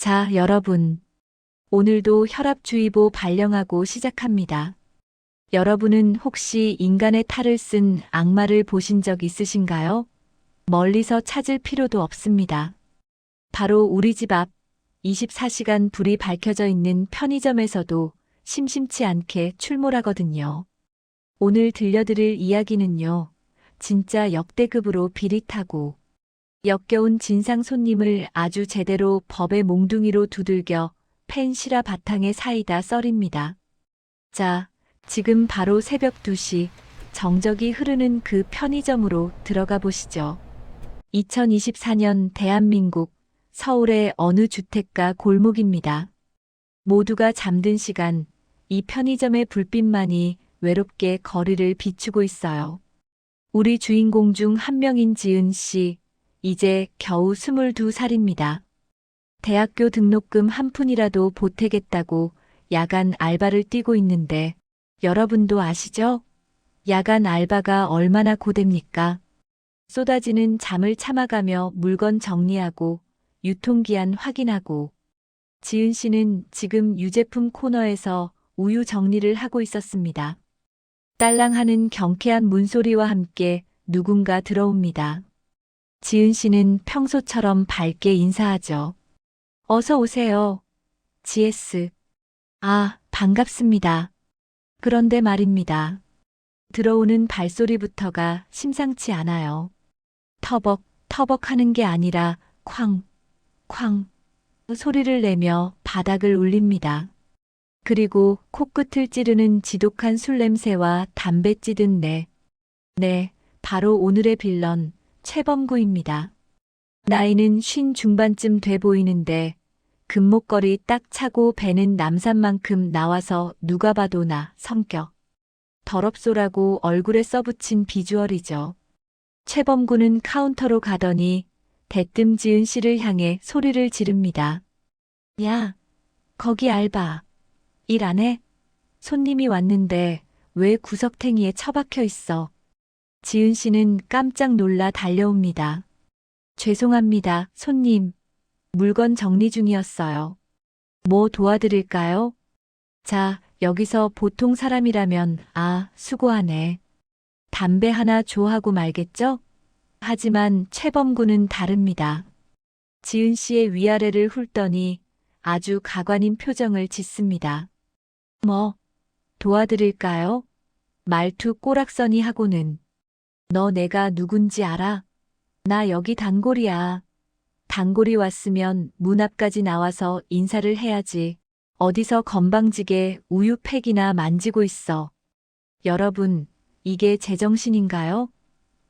자, 여러분. 오늘도 혈압주의보 발령하고 시작합니다. 여러분은 혹시 인간의 탈을 쓴 악마를 보신 적 있으신가요? 멀리서 찾을 필요도 없습니다. 바로 우리 집 앞 24시간 불이 밝혀져 있는 편의점에서도 심심치 않게 출몰하거든요. 오늘 들려드릴 이야기는요, 진짜 역대급으로 비릿하고 역겨운 진상 손님을 아주 제대로 법의 몽둥이로 두들겨 펜 실화 바탕에 사이다 썰입니다. 자, 지금 바로 새벽 2시 정적이 흐르는 그 편의점으로 들어가 보시죠. 2024년 대한민국 서울의 어느 주택가 골목입니다. 모두가 잠든 시간, 이 편의점의 불빛만이 외롭게 거리를 비추고 있어요. 우리 주인공 중 한 명인 지은 씨, 이제 겨우 22살입니다. 대학교 등록금 한 푼이라도 보태겠다고 야간 알바를 뛰고 있는데 여러분도 아시죠? 야간 알바가 얼마나 고됩니까? 쏟아지는 잠을 참아가며 물건 정리하고 유통기한 확인하고 지은 씨는 지금 유제품 코너에서 우유 정리를 하고 있었습니다. 딸랑하는 경쾌한 문소리와 함께 누군가 들어옵니다. 지은 씨는 평소처럼 밝게 인사하죠. 어서 오세요. GS. 아, 반갑습니다. 그런데 말입니다. 들어오는 발소리부터가 심상치 않아요. 터벅, 터벅 하는 게 아니라 쾅, 쾅 소리를 내며 바닥을 울립니다. 그리고 코끝을 찌르는 지독한 술 냄새와 담배 찌든 네, 바로 오늘의 빌런, 최범구입니다. 나이는 50 중반쯤 돼 보이는데 금목걸이 딱 차고 배는 남산만큼 나와서 누가 봐도 나 성격 더럽소라고 얼굴에 써붙인 비주얼이죠. 최범구는 카운터로 가더니 대뜸 지은 씨를 향해 소리를 지릅니다. 야, 거기 알바. 일 안 해? 손님이 왔는데 왜 구석탱이에 처박혀 있어? 지은 씨는 깜짝 놀라 달려옵니다. 죄송합니다, 손님. 물건 정리 중이었어요. 뭐 도와드릴까요? 자, 여기서 보통 사람이라면 수고하네. 담배 하나 줘 하고 말겠죠? 하지만 최범구는 다릅니다. 지은 씨의 위아래를 훑더니 아주 가관인 표정을 짓습니다. 뭐, 도와드릴까요? 말투 꼬락서니 하고는 너 내가 누군지 알아? 나 여기 단골이야. 단골이 왔으면 문 앞까지 나와서 인사를 해야지. 어디서 건방지게 우유팩이나 만지고 있어. 여러분, 이게 제정신인가요?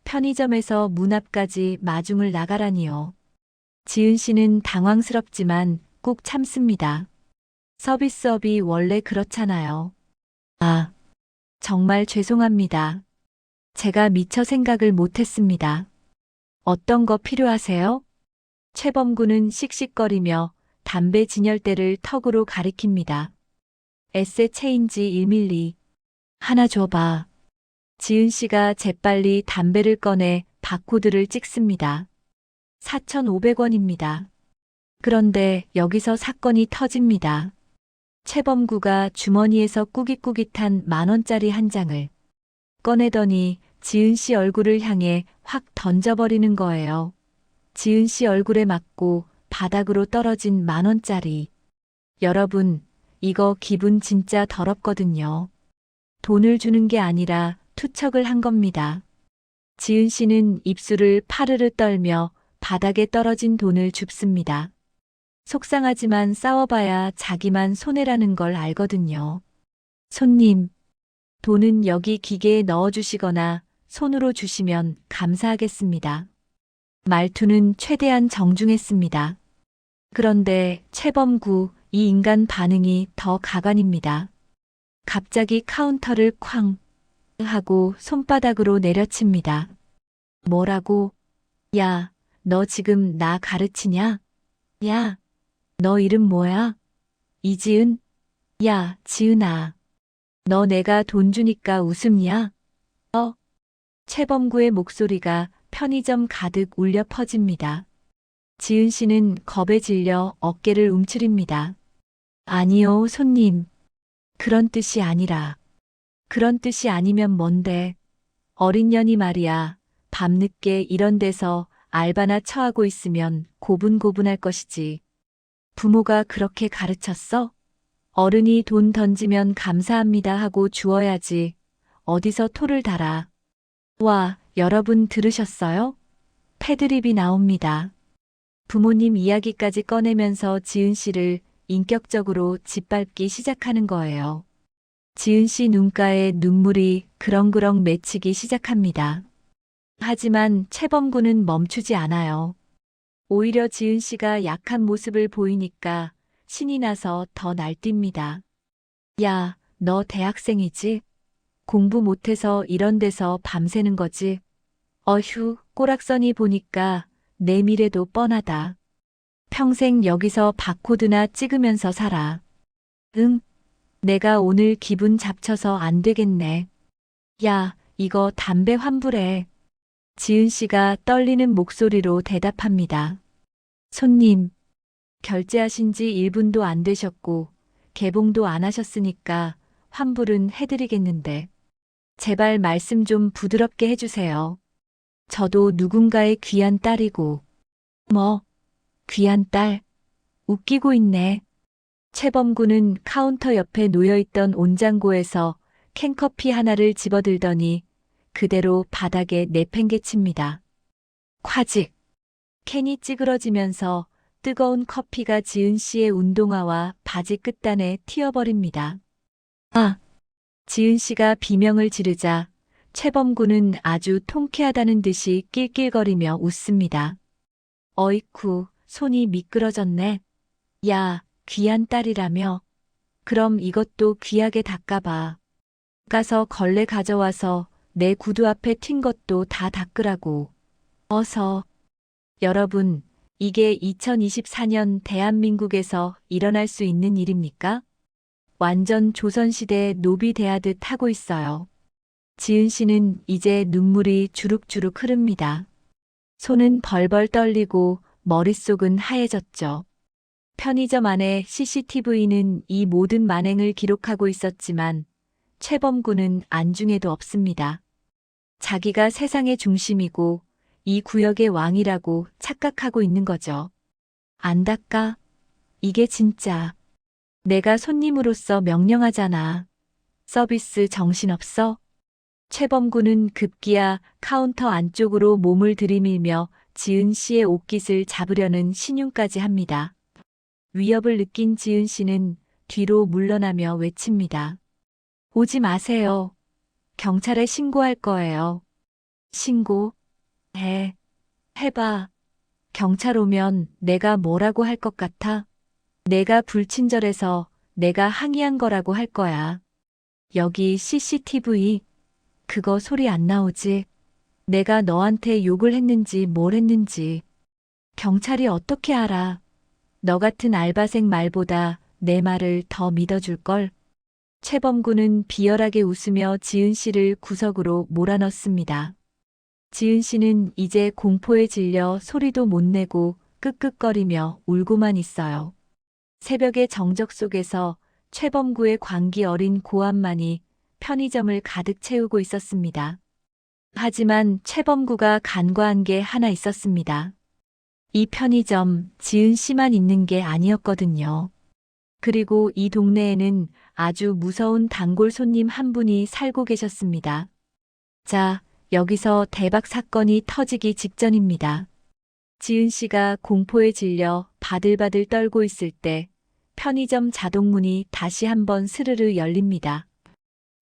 편의점에서 문 앞까지 마중을 나가라니요. 지은 씨는 당황스럽지만 꾹 참습니다. 서비스업이 원래 그렇잖아요. 아, 정말 죄송합니다. 제가 미처 생각을 못했습니다. 어떤 거 필요하세요? 최범구는 씩씩거리며 담배 진열대를 턱으로 가리킵니다. 에세 체인지 1밀리. 하나 줘봐. 지은 씨가 재빨리 담배를 꺼내 바코드를 찍습니다. 4,500원입니다. 그런데 여기서 사건이 터집니다. 최범구가 주머니에서 꾸깃꾸깃한 10,000원짜리 한 장을 꺼내더니 지은 씨 얼굴을 향해 확 던져버리는 거예요. 지은 씨 얼굴에 맞고 바닥으로 떨어진 10,000원짜리. 여러분, 이거 기분 진짜 더럽거든요. 돈을 주는 게 아니라 투척을 한 겁니다. 지은 씨는 입술을 파르르 떨며 바닥에 떨어진 돈을 줍습니다. 속상하지만 싸워봐야 자기만 손해라는 걸 알거든요. 손님, 돈은 여기 기계에 넣어주시거나 손으로 주시면 감사하겠습니다. 말투는 최대한 정중했습니다. 그런데 최범구, 이 인간 반응이 더 가관입니다. 갑자기 카운터를 쾅 하고 손바닥으로 내려칩니다. 뭐라고? 야, 너 지금 나 가르치냐? 야, 너 이름 뭐야? 이지은? 야, 지은아. 너 내가 돈 주니까 웃음이야? 최범구의 목소리가 편의점 가득 울려 퍼집니다. 지은 씨는 겁에 질려 어깨를 움츠립니다. 아니요, 손님. 그런 뜻이 아니라. 그런 뜻이 아니면 뭔데? 어린 년이 말이야. 밤늦게 이런 데서 알바나 처하고 있으면 고분고분할 것이지. 부모가 그렇게 가르쳤어? 어른이 돈 던지면 감사합니다 하고 주어야지. 어디서 토를 달아. 와, 여러분 들으셨어요? 패드립이 나옵니다. 부모님 이야기까지 꺼내면서 지은 씨를 인격적으로 짓밟기 시작하는 거예요. 지은 씨 눈가에 눈물이 그렁그렁 맺히기 시작합니다. 하지만 최범구는 멈추지 않아요. 오히려 지은 씨가 약한 모습을 보이니까 신이 나서 더 날뜁니다. 야, 너 대학생이지? 공부 못해서 이런 데서 밤새는 거지? 어휴, 꼬락서니 보니까 내 미래도 뻔하다. 평생 여기서 바코드나 찍으면서 살아. 응, 내가 오늘 기분 잡쳐서 안 되겠네. 야, 이거 담배 환불해. 지은 씨가 떨리는 목소리로 대답합니다. 손님, 결제하신 지 1분도 안 되셨고, 개봉도 안 하셨으니까 환불은 해드리겠는데. 제발 말씀 좀 부드럽게 해주세요. 저도 누군가의 귀한 딸이고. 뭐, 귀한 딸? 웃기고 있네. 최범구는 카운터 옆에 놓여있던 온장고에서 캔커피 하나를 집어들더니 그대로 바닥에 내팽개칩니다. 콰직! 캔이 찌그러지면서 뜨거운 커피가 지은 씨의 운동화와 바지 끝단에 튀어버립니다. 아! 지은 씨가 비명을 지르자 최범구는 아주 통쾌하다는 듯이 낄낄거리며 웃습니다. 어이쿠, 손이 미끄러졌네. 야, 귀한 딸이라며? 그럼 이것도 귀하게 닦아봐. 가서 걸레 가져와서 내 구두 앞에 튄 것도 다 닦으라고. 어서. 여러분, 이게 2024년 대한민국에서 일어날 수 있는 일입니까? 완전 조선시대 노비 대하듯 하고 있어요. 지은 씨는 이제 눈물이 주룩주룩 흐릅니다. 손은 벌벌 떨리고 머릿속은 하얘졌죠. 편의점 안에 CCTV는 이 모든 만행을 기록하고 있었지만 최범구는 안중에도 없습니다. 자기가 세상의 중심이고 이 구역의 왕이라고 착각하고 있는 거죠. 안 닦아? 이게 진짜. 내가 손님으로서 명령하잖아. 서비스 정신없어? 최범구는 급기야 카운터 안쪽으로 몸을 들이밀며 지은 씨의 옷깃을 잡으려는 신용까지 합니다. 위협을 느낀 지은 씨는 뒤로 물러나며 외칩니다. 오지 마세요. 경찰에 신고할 거예요. 신고? 해봐. 경찰 오면 내가 뭐라고 할 것 같아? 내가 불친절해서 내가 항의한 거라고 할 거야. 여기 CCTV. 그거 소리 안 나오지? 내가 너한테 욕을 했는지 뭘 했는지. 경찰이 어떻게 알아? 너 같은 알바생 말보다 내 말을 더 믿어줄걸? 최범구는 비열하게 웃으며 지은 씨를 구석으로 몰아넣습니다. 지은 씨는 이제 공포에 질려 소리도 못 내고 끄끄거리며 울고만 있어요. 새벽의 정적 속에서 최범구의 광기 어린 고함만이 편의점을 가득 채우고 있었습니다. 하지만 최범구가 간과한 게 하나 있었습니다. 이 편의점 지은 씨만 있는 게 아니었거든요. 그리고 이 동네에는 아주 무서운 단골 손님 한 분이 살고 계셨습니다. 자, 여기서 대박 사건이 터지기 직전입니다. 지은 씨가 공포에 질려 바들바들 떨고 있을 때 편의점 자동문이 다시 한번 스르르 열립니다.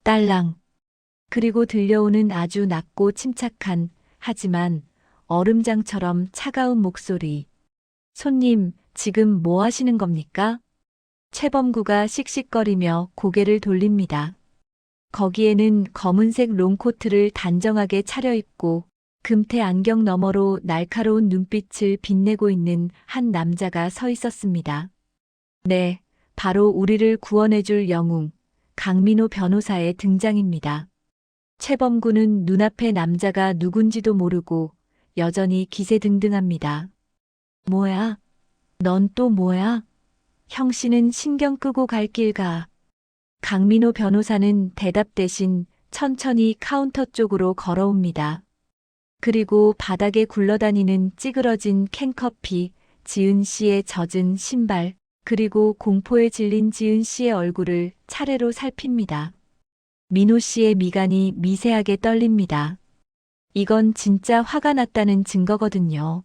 딸랑. 그리고 들려오는 아주 낮고 침착한 하지만 얼음장처럼 차가운 목소리. 손님, 지금 뭐 하시는 겁니까? 최범구가 씩씩거리며 고개를 돌립니다. 거기에는 검은색 롱코트를 단정하게 차려입고 금태 안경 너머로 날카로운 눈빛을 빛내고 있는 한 남자가 서 있었습니다. 네, 바로 우리를 구원해줄 영웅, 강민호 변호사의 등장입니다. 최범구는 눈앞의 남자가 누군지도 모르고 여전히 기세등등합니다. 뭐야? 넌 또 뭐야? 형씨는 신경 끄고 갈 길 가. 강민호 변호사는 대답 대신 천천히 카운터 쪽으로 걸어옵니다. 그리고 바닥에 굴러다니는 찌그러진 캔커피, 지은 씨의 젖은 신발, 그리고 공포에 질린 지은 씨의 얼굴을 차례로 살핍니다. 민호 씨의 미간이 미세하게 떨립니다. 이건 진짜 화가 났다는 증거거든요.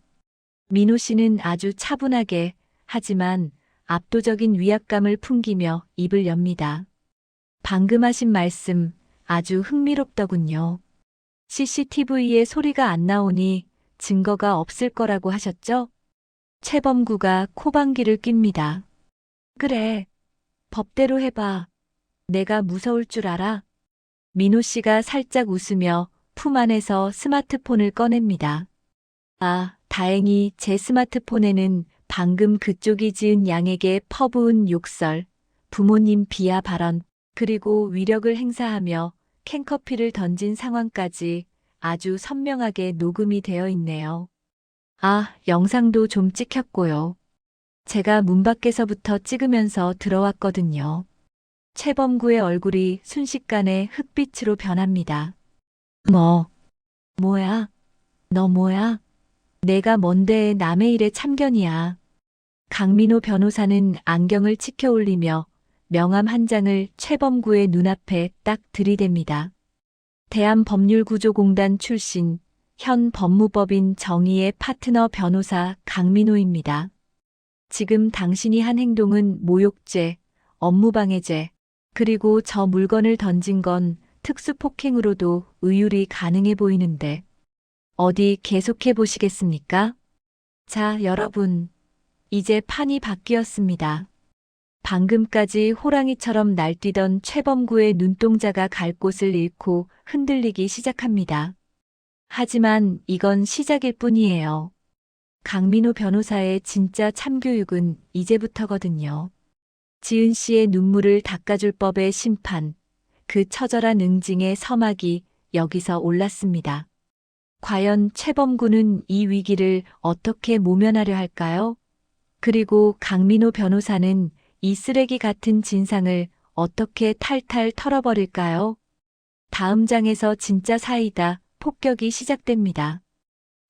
민호 씨는 아주 차분하게, 하지만 압도적인 위압감을 풍기며 입을 엽니다. 방금 하신 말씀 아주 흥미롭더군요. CCTV에 소리가 안 나오니 증거가 없을 거라고 하셨죠? 최범구가 코방귀를 낍니다. 그래, 법대로 해봐. 내가 무서울 줄 알아? 민호 씨가 살짝 웃으며 품 안에서 스마트폰을 꺼냅니다. 아, 다행히 제 스마트폰에는 방금 그쪽이 지은 양에게 퍼부은 욕설, 부모님 비하 발언, 그리고 위력을 행사하며 캔커피를 던진 상황까지 아주 선명하게 녹음이 되어 있네요. 아, 영상도 좀 찍혔고요. 제가 문 밖에서부터 찍으면서 들어왔거든요. 최범구의 얼굴이 순식간에 흑빛으로 변합니다. 뭐야? 너 뭐야? 내가 뭔데 남의 일에 참견이야. 강민호 변호사는 안경을 치켜 올리며 명함 한 장을 최범구의 눈앞에 딱 들이댑니다. 대한법률구조공단 출신, 현 법무법인 정의의 파트너 변호사 강민호입니다. 지금 당신이 한 행동은 모욕죄, 업무방해죄, 그리고 저 물건을 던진 건 특수폭행으로도 의율이 가능해 보이는데 어디 계속해 보시겠습니까? 자, 여러분. 이제 판이 바뀌었습니다. 방금까지 호랑이처럼 날뛰던 최범구의 눈동자가 갈 곳을 잃고 흔들리기 시작합니다. 하지만 이건 시작일 뿐이에요. 강민호 변호사의 진짜 참교육은 이제부터거든요. 지은 씨의 눈물을 닦아줄 법의 심판, 그 처절한 응징의 서막이 여기서 올랐습니다. 과연 최범구는 이 위기를 어떻게 모면하려 할까요? 그리고 강민호 변호사는 이 쓰레기 같은 진상을 어떻게 탈탈 털어버릴까요? 다음 장에서 진짜 사이다 폭격이 시작됩니다.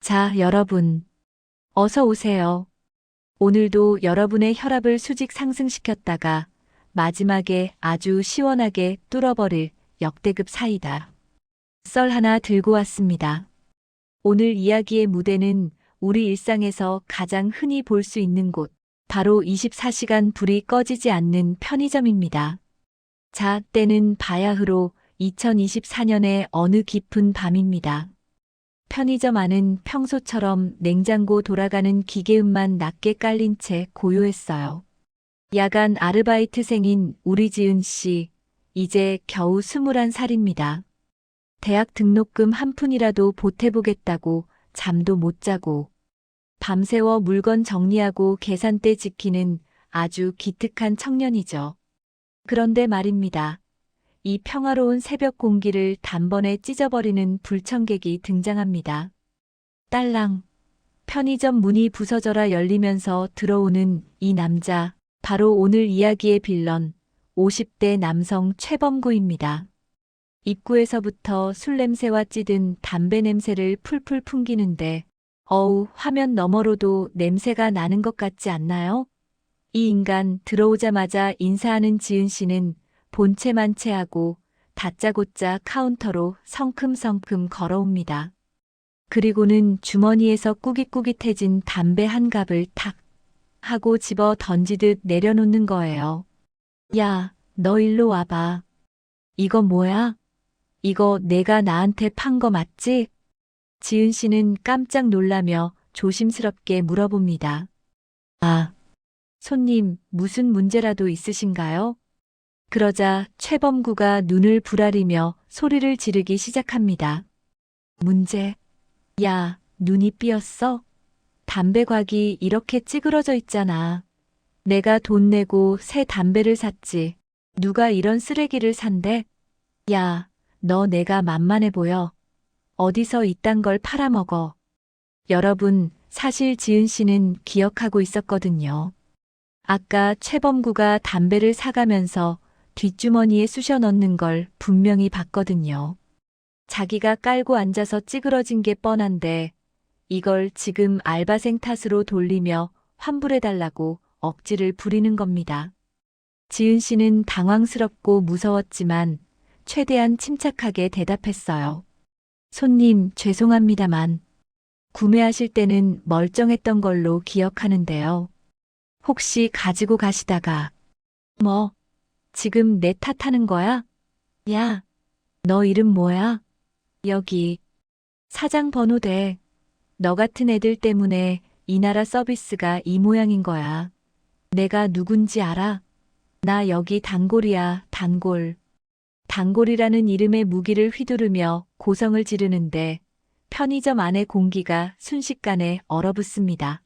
자, 여러분. 어서 오세요. 오늘도 여러분의 혈압을 수직 상승시켰다가 마지막에 아주 시원하게 뚫어버릴 역대급 사이다. 썰 하나 들고 왔습니다. 오늘 이야기의 무대는 우리 일상에서 가장 흔히 볼 수 있는 곳, 바로 24시간 불이 꺼지지 않는 편의점입니다. 자, 때는 바야흐로 2024년의 어느 깊은 밤입니다. 편의점 안은 평소처럼 냉장고 돌아가는 기계음만 낮게 깔린 채 고요했어요. 야간 아르바이트생인 우리 지은 씨, 이제 겨우 21살입니다. 대학 등록금 한 푼이라도 보태보겠다고 잠도 못 자고 밤새워 물건 정리하고 계산대 지키는 아주 기특한 청년이죠. 그런데 말입니다. 이 평화로운 새벽 공기를 단번에 찢어버리는 불청객이 등장합니다. 딸랑. 편의점 문이 부서져라 열리면서 들어오는 이 남자, 바로 오늘 이야기의 빌런, 50대 남성 최범구입니다. 입구에서부터 술 냄새와 찌든 담배 냄새를 풀풀 풍기는데 어우, 화면 너머로도 냄새가 나는 것 같지 않나요? 이 인간 들어오자마자 인사하는 지은 씨는 본체만 체하고 다짜고짜 카운터로 성큼성큼 걸어옵니다. 그리고는 주머니에서 꾸깃꾸깃해진 담배 한 갑을 탁 하고 집어 던지듯 내려놓는 거예요. 야, 너 일로 와봐. 이거 뭐야? 이거 내가 나한테 판 거 맞지? 지은 씨는 깜짝 놀라며 조심스럽게 물어봅니다. 아, 손님, 무슨 문제라도 있으신가요? 그러자 최범구가 눈을 부라리며 소리를 지르기 시작합니다. 문제? 야, 눈이 삐었어? 담배곽이 이렇게 찌그러져 있잖아. 내가 돈 내고 새 담배를 샀지. 누가 이런 쓰레기를 산대? 야, 너 내가 만만해 보여. 어디서 이딴 걸 팔아먹어. 여러분, 사실 지은 씨는 기억하고 있었거든요. 아까 최범구가 담배를 사가면서 뒷주머니에 쑤셔 넣는 걸 분명히 봤거든요. 자기가 깔고 앉아서 찌그러진 게 뻔한데 이걸 지금 알바생 탓으로 돌리며 환불해달라고 억지를 부리는 겁니다. 지은 씨는 당황스럽고 무서웠지만 최대한 침착하게 대답했어요. 손님, 죄송합니다만 구매하실 때는 멀쩡했던 걸로 기억하는데요. 혹시 가지고 가시다가 뭐, 지금 내 탓하는 거야? 야, 너 이름 뭐야? 여기 사장 번호 대. 너 같은 애들 때문에 이 나라 서비스가 이 모양인 거야. 내가 누군지 알아? 나 여기 단골이야, 단골. 단골이라는 이름의 무기를 휘두르며 고성을 지르는데 편의점 안의 공기가 순식간에 얼어붙습니다.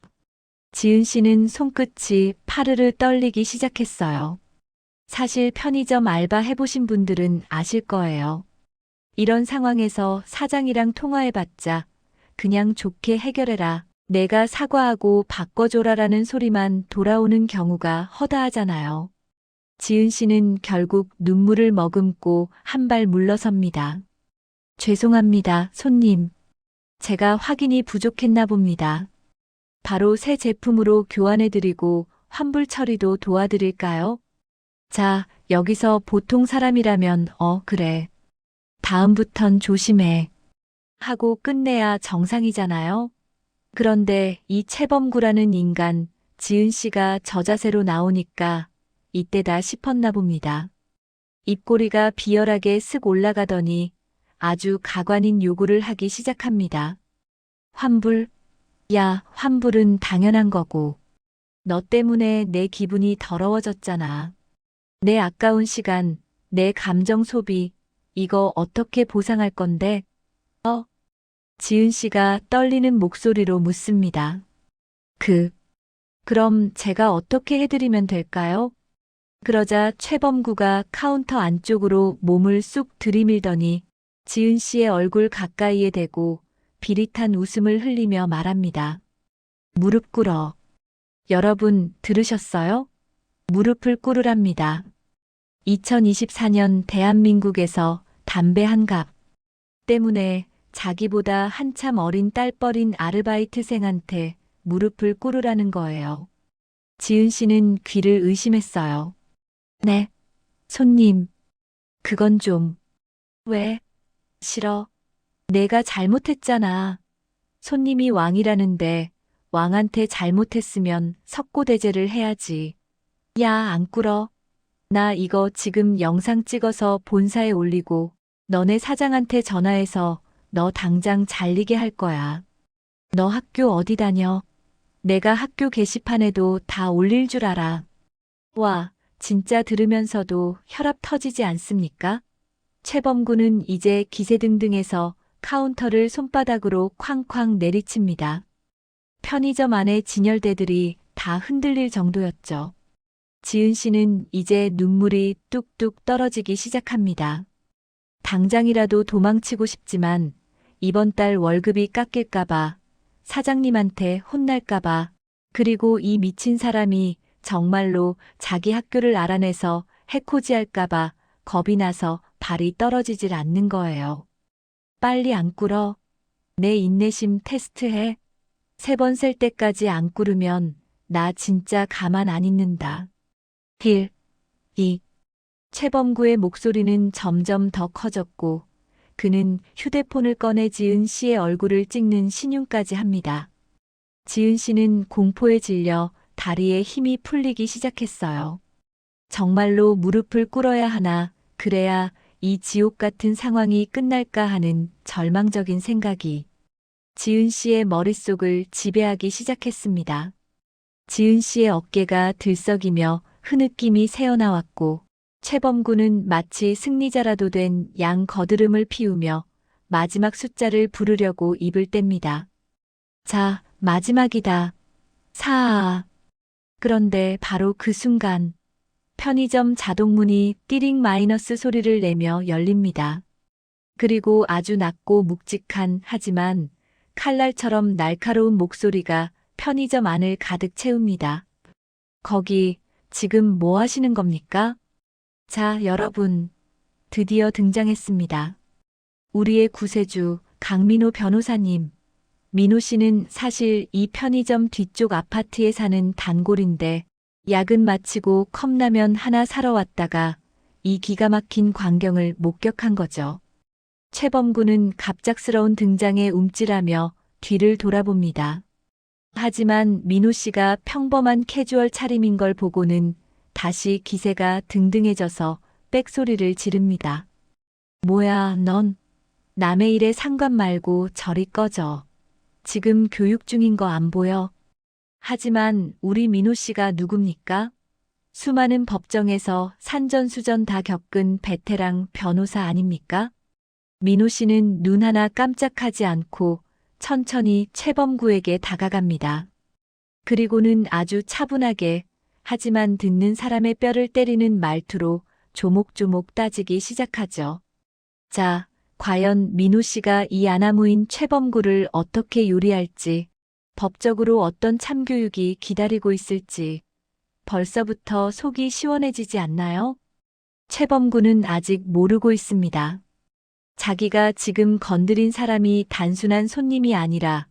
지은 씨는 손끝이 파르르 떨리기 시작했어요. 사실 편의점 알바 해보신 분들은 아실 거예요. 이런 상황에서 사장이랑 통화해봤자 그냥 좋게 해결해라. 내가 사과하고 바꿔줘라라는 소리만 돌아오는 경우가 허다하잖아요. 지은 씨는 결국 눈물을 머금고 한 발 물러섭니다. 죄송합니다, 손님. 제가 확인이 부족했나 봅니다. 바로 새 제품으로 교환해드리고 환불 처리도 도와드릴까요? 자, 여기서 보통 사람이라면 그래. 다음부턴 조심해. 하고 끝내야 정상이잖아요. 그런데 이 최범구라는 인간, 지은 씨가 저자세로 나오니까 이때다 싶었나 봅니다. 입꼬리가 비열하게 쓱 올라가더니 아주 가관인 요구를 하기 시작합니다. 환불? 야, 환불은 당연한 거고. 너 때문에 내 기분이 더러워졌잖아. 내 아까운 시간, 내 감정 소비, 이거 어떻게 보상할 건데? 지은 씨가 떨리는 목소리로 묻습니다. 그럼 제가 어떻게 해드리면 될까요? 그러자 최범구가 카운터 안쪽으로 몸을 쑥 들이밀더니 지은 씨의 얼굴 가까이에 대고 비릿한 웃음을 흘리며 말합니다. 무릎 꿇어. 여러분 들으셨어요? 무릎을 꿇으랍니다. 2024년 대한민국에서 담배 한 갑 때문에 자기보다 한참 어린 딸뻘인 아르바이트생한테 무릎을 꿇으라는 거예요. 지은 씨는 귀를 의심했어요. 네, 손님. 그건 좀. 왜? 싫어. 내가 잘못했잖아. 손님이 왕이라는데 왕한테 잘못했으면 석고대죄를 해야지. 야, 안 꿇어. 나 이거 지금 영상 찍어서 본사에 올리고 너네 사장한테 전화해서 너 당장 잘리게 할 거야. 너 학교 어디 다녀? 내가 학교 게시판에도 다 올릴 줄 알아. 와, 진짜 들으면서도 혈압 터지지 않습니까? 최범구는 이제 기세등등해서 카운터를 손바닥으로 쾅쾅 내리칩니다. 편의점 안의 진열대들이 다 흔들릴 정도였죠. 지은 씨는 이제 눈물이 뚝뚝 떨어지기 시작합니다. 당장이라도 도망치고 싶지만 이번 달 월급이 깎일까봐, 사장님한테 혼날까봐, 그리고 이 미친 사람이 정말로 자기 학교를 알아내서 해코지할까봐 겁이 나서 발이 떨어지질 않는 거예요. 빨리 안 꿇어. 내 인내심 테스트해. 3번 셀 때까지 안 꿇으면 나 진짜 가만 안 있는다. 1, 2. 최범구의 목소리는 점점 더 커졌고 그는 휴대폰을 꺼내 지은 씨의 얼굴을 찍는 신용까지 합니다. 지은 씨는 공포에 질려 다리에 힘이 풀리기 시작했어요. 정말로 무릎을 꿇어야 하나, 그래야 이 지옥 같은 상황이 끝날까 하는 절망적인 생각이 지은 씨의 머릿속을 지배하기 시작했습니다. 지은 씨의 어깨가 들썩이며 흐느낌이 새어나왔고 최범구는 마치 승리자라도 된 양 거드름을 피우며 마지막 숫자를 부르려고 입을 뗍니다. 자, 마지막이다. 4. 그런데 바로 그 순간 편의점 자동문이 띠링 마이너스 소리를 내며 열립니다. 그리고 아주 낮고 묵직한 하지만 칼날처럼 날카로운 목소리가 편의점 안을 가득 채웁니다. 거기 지금 뭐 하시는 겁니까? 자, 여러분. 드디어 등장했습니다. 우리의 구세주 강민호 변호사님. 민호 씨는 사실 이 편의점 뒤쪽 아파트에 사는 단골인데 야근 마치고 컵라면 하나 사러 왔다가 이 기가 막힌 광경을 목격한 거죠. 최범구는 갑작스러운 등장에 움찔하며 뒤를 돌아봅니다. 하지만 민호 씨가 평범한 캐주얼 차림인 걸 보고는 다시 기세가 등등해져서 빽소리를 지릅니다. 뭐야, 넌 남의 일에 상관 말고 저리 꺼져. 지금 교육 중인 거 안 보여? 하지만 우리 민호 씨가 누굽니까? 수많은 법정에서 산전수전 다 겪은 베테랑 변호사 아닙니까? 민호 씨는 눈 하나 깜짝하지 않고 천천히 최범구에게 다가갑니다. 그리고는 아주 차분하게 하지만 듣는 사람의 뼈를 때리는 말투로 조목조목 따지기 시작하죠. 자, 과연 민호 씨가 이 아나무인 최범구를 어떻게 요리할지, 법적으로 어떤 참교육이 기다리고 있을지 벌써부터 속이 시원해지지 않나요? 최범구는 아직 모르고 있습니다. 자기가 지금 건드린 사람이 단순한 손님이 아니라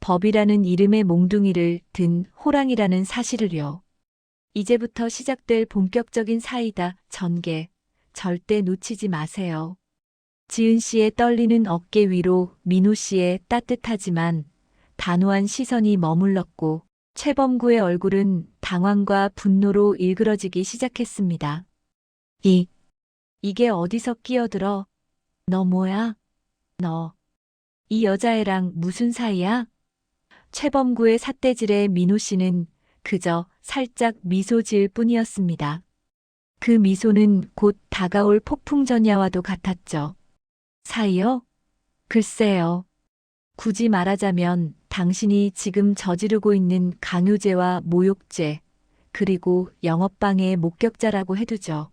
법이라는 이름의 몽둥이를 든 호랑이라는 사실을요. 이제부터 시작될 본격적인 사이다, 전개. 절대 놓치지 마세요. 지은 씨의 떨리는 어깨 위로 민호 씨의 따뜻하지만 단호한 시선이 머물렀고 최범구의 얼굴은 당황과 분노로 일그러지기 시작했습니다. 이게 어디서 끼어들어? 너 뭐야? 너, 이 여자애랑 무슨 사이야? 최범구의 삿대질에 민호 씨는 그저 살짝 미소 지을 뿐이었습니다. 그 미소는 곧 다가올 폭풍전야와도 같았죠. 사이요? 글쎄요. 굳이 말하자면 당신이 지금 저지르고 있는 강요죄와 모욕죄, 그리고 영업방해의 목격자라고 해두죠.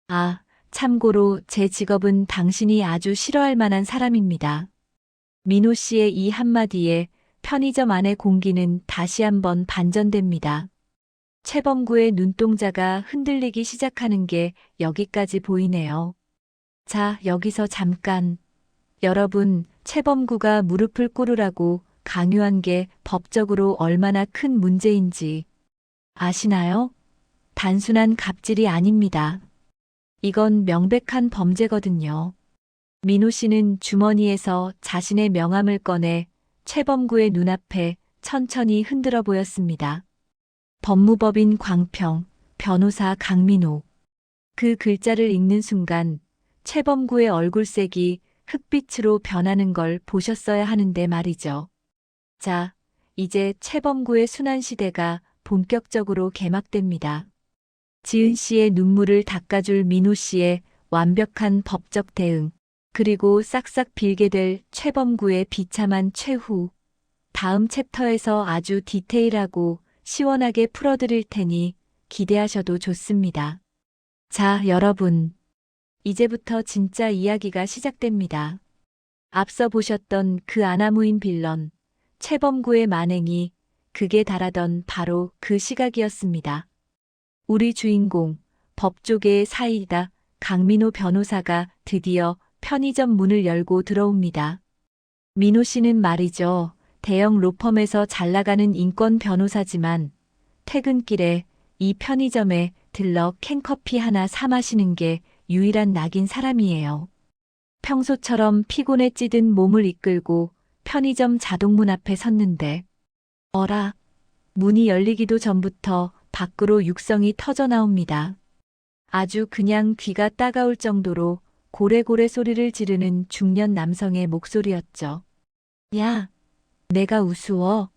아, 참고로 제 직업은 당신이 아주 싫어할 만한 사람입니다. 민호 씨의 이 한마디에 편의점 안의 공기는 다시 한번 반전됩니다. 최범구의 눈동자가 흔들리기 시작하는 게 여기까지 보이네요. 자, 여기서 잠깐. 여러분, 최범구가 무릎을 꿇으라고 강요한 게 법적으로 얼마나 큰 문제인지 아시나요? 단순한 갑질이 아닙니다. 이건 명백한 범죄거든요. 민호 씨는 주머니에서 자신의 명함을 꺼내 최범구의 눈앞에 천천히 흔들어 보였습니다. 법무법인 광평, 변호사 강민호. 그 글자를 읽는 순간 최범구의 얼굴색이 흑빛으로 변하는 걸 보셨어야 하는데 말이죠. 자, 이제 최범구의 순환 시대가 본격적으로 개막됩니다. 지은 씨의 눈물을 닦아줄 민호 씨의 완벽한 법적 대응, 그리고 싹싹 빌게 될 최범구의 비참한 최후. 다음 챕터에서 아주 디테일하고 시원하게 풀어드릴 테니 기대하셔도 좋습니다. 자, 여러분. 이제부터 진짜 이야기가 시작됩니다. 앞서 보셨던 그 아나무인 빌런, 최범구의 만행이 극에 달하던 바로 그 시각이었습니다. 우리 주인공, 법조계의 사이다 강민호 변호사가 드디어 편의점 문을 열고 들어옵니다. 민호 씨는 말이죠. 대형 로펌에서 잘 나가는 인권 변호사지만 퇴근길에 이 편의점에 들러 캔커피 하나 사 마시는 게 유일한 낙인 사람이에요. 평소처럼 피곤에 찌든 몸을 이끌고 편의점 자동문 앞에 섰는데 어라, 문이 열리기도 전부터 밖으로 육성이 터져 나옵니다. 아주 그냥 귀가 따가울 정도로 고래고래 소리를 지르는 중년 남성의 목소리였죠. 야, 내가 우스워.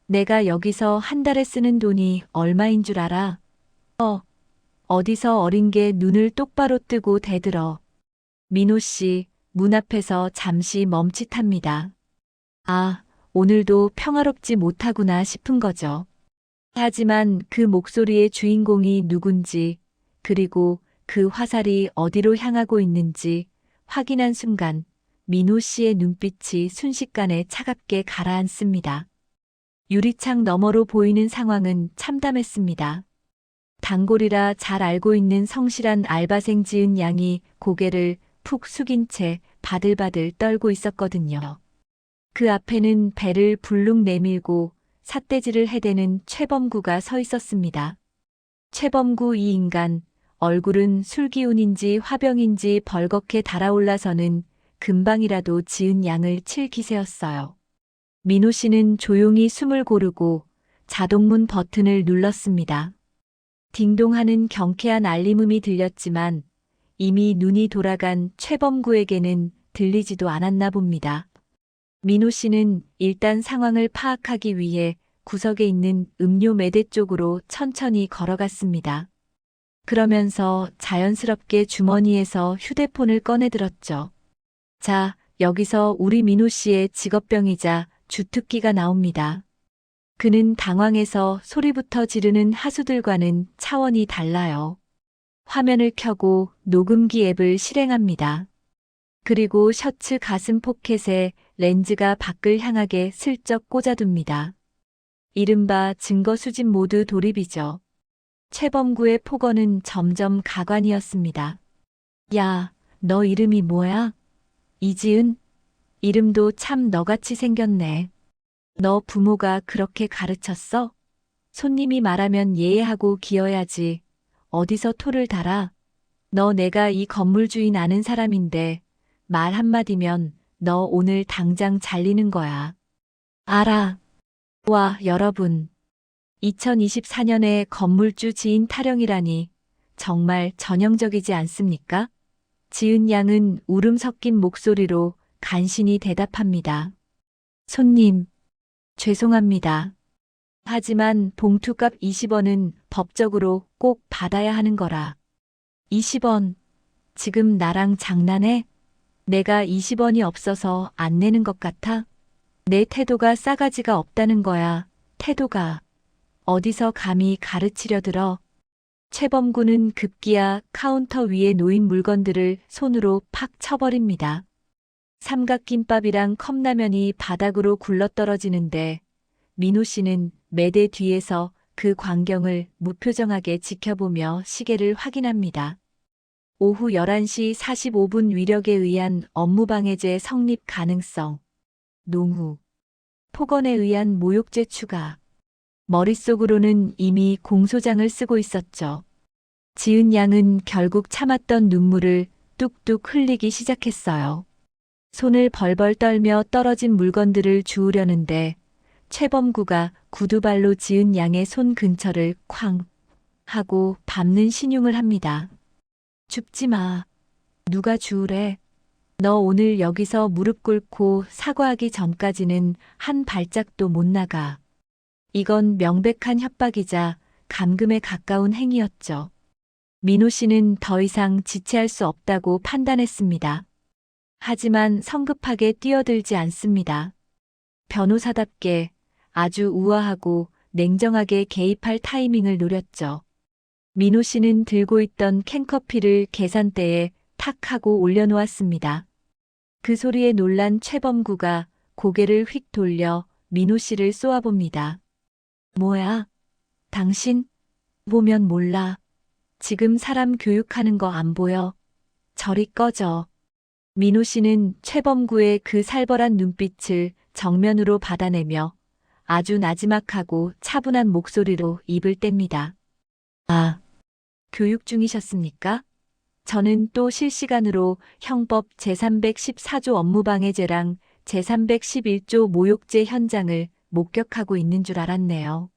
내가 여기서 한 달에 쓰는 돈이 얼마인 줄 알아? 어디서 어린 게 눈을 똑바로 뜨고 대들어. 민호 씨, 문 앞에서 잠시 멈칫합니다. 아, 오늘도 평화롭지 못하구나 싶은 거죠. 하지만 그 목소리의 주인공이 누군지, 그리고 그 화살이 어디로 향하고 있는지 확인한 순간 민호 씨의 눈빛이 순식간에 차갑게 가라앉습니다. 유리창 너머로 보이는 상황은 참담했습니다. 단골이라 잘 알고 있는 성실한 알바생 지은 양이 고개를 푹 숙인 채 바들바들 떨고 있었거든요. 그 앞에는 배를 불룩 내밀고 삿대질을 해대는 최범구가 서 있었습니다. 최범구 이 인간, 얼굴은 술기운인지 화병인지 벌겋게 달아올라서는 금방이라도 지은 양을 칠 기세였어요. 민호 씨는 조용히 숨을 고르고 자동문 버튼을 눌렀습니다. 딩동하는 경쾌한 알림음이 들렸지만 이미 눈이 돌아간 최범구에게는 들리지도 않았나 봅니다. 민호 씨는 일단 상황을 파악하기 위해 구석에 있는 음료 매대 쪽으로 천천히 걸어갔습니다. 그러면서 자연스럽게 주머니에서 휴대폰을 꺼내들었죠. 자, 여기서 우리 민호 씨의 직업병이자 주특기가 나옵니다. 그는 당황해서 소리부터 지르는 하수들과는 차원이 달라요. 화면을 켜고 녹음기 앱을 실행합니다. 그리고 셔츠 가슴 포켓에 렌즈가 밖을 향하게 슬쩍 꽂아둡니다. 이른바 증거 수집 모드 돌입이죠. 최범구의 폭언은 점점 가관이었습니다. 야, 너 이름이 뭐야? 이지은? 이름도 참 너같이 생겼네. 너 부모가 그렇게 가르쳤어? 손님이 말하면 예의하고 기어야지. 어디서 토를 달아? 너 내가 이 건물 주인 아는 사람인데 말 한마디면 너 오늘 당장 잘리는 거야. 알아. 와, 여러분. 2024년에 건물주 지인 타령이라니 정말 전형적이지 않습니까? 지은 양은 울음 섞인 목소리로 간신히 대답합니다. 손님, 죄송합니다. 하지만 봉투값 20원은 법적으로 꼭 받아야 하는 거라. 20원. 지금 나랑 장난해? 내가 20원이 없어서 안 내는 것 같아? 내 태도가 싸가지가 없다는 거야. 태도가. 어디서 감히 가르치려 들어? 최범구는 급기야 카운터 위에 놓인 물건들을 손으로 팍 쳐버립니다. 삼각김밥이랑 컵라면이 바닥으로 굴러떨어지는데 민호 씨는 매대 뒤에서 그 광경을 무표정하게 지켜보며 시계를 확인합니다. 오후 11시 45분 위력에 의한 업무방해죄 성립 가능성. 농후. 폭언에 의한 모욕죄 추가. 머릿속으로는 이미 공소장을 쓰고 있었죠. 지은 양은 결국 참았던 눈물을 뚝뚝 흘리기 시작했어요. 손을 벌벌 떨며 떨어진 물건들을 주우려는데 최범구가 구두발로 지은 양의 손 근처를 쾅 하고 밟는 신용을 합니다. 줍지 마. 누가 주우래? 너 오늘 여기서 무릎 꿇고 사과하기 전까지는 한 발짝도 못 나가. 이건 명백한 협박이자 감금에 가까운 행위였죠. 민호 씨는 더 이상 지체할 수 없다고 판단했습니다. 하지만 성급하게 뛰어들지 않습니다. 변호사답게 아주 우아하고 냉정하게 개입할 타이밍을 노렸죠. 민호 씨는 들고 있던 캔커피를 계산대에 탁 하고 올려놓았습니다. 그 소리에 놀란 최범구가 고개를 휙 돌려 민호 씨를 쏘아봅니다. 뭐야? 당신? 보면 몰라. 지금 사람 교육하는 거 안 보여? 저리 꺼져. 민호 씨는 최범구의 그 살벌한 눈빛을 정면으로 받아내며 아주 나지막하고 차분한 목소리로 입을 뗍니다. 아, 교육 중이셨습니까? 저는 또 실시간으로 형법 제314조 업무방해죄랑 제311조 모욕죄 현장을 목격하고 있는 줄 알았네요.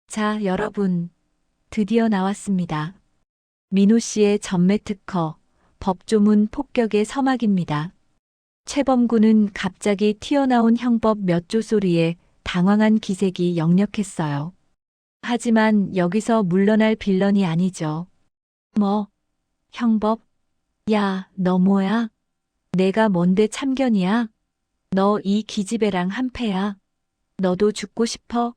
자, 여러분. 드디어 나왔습니다. 민호 씨의 전매 특허, 법조문 폭격의 서막입니다. 최범구는 갑자기 튀어나온 형법 몇 조 소리에 당황한 기색이 역력했어요. 하지만 여기서 물러날 빌런이 아니죠. 뭐? 형법? 야, 너 뭐야? 내가 뭔데 참견이야? 너 이 기집애랑 한패야. 너도 죽고 싶어?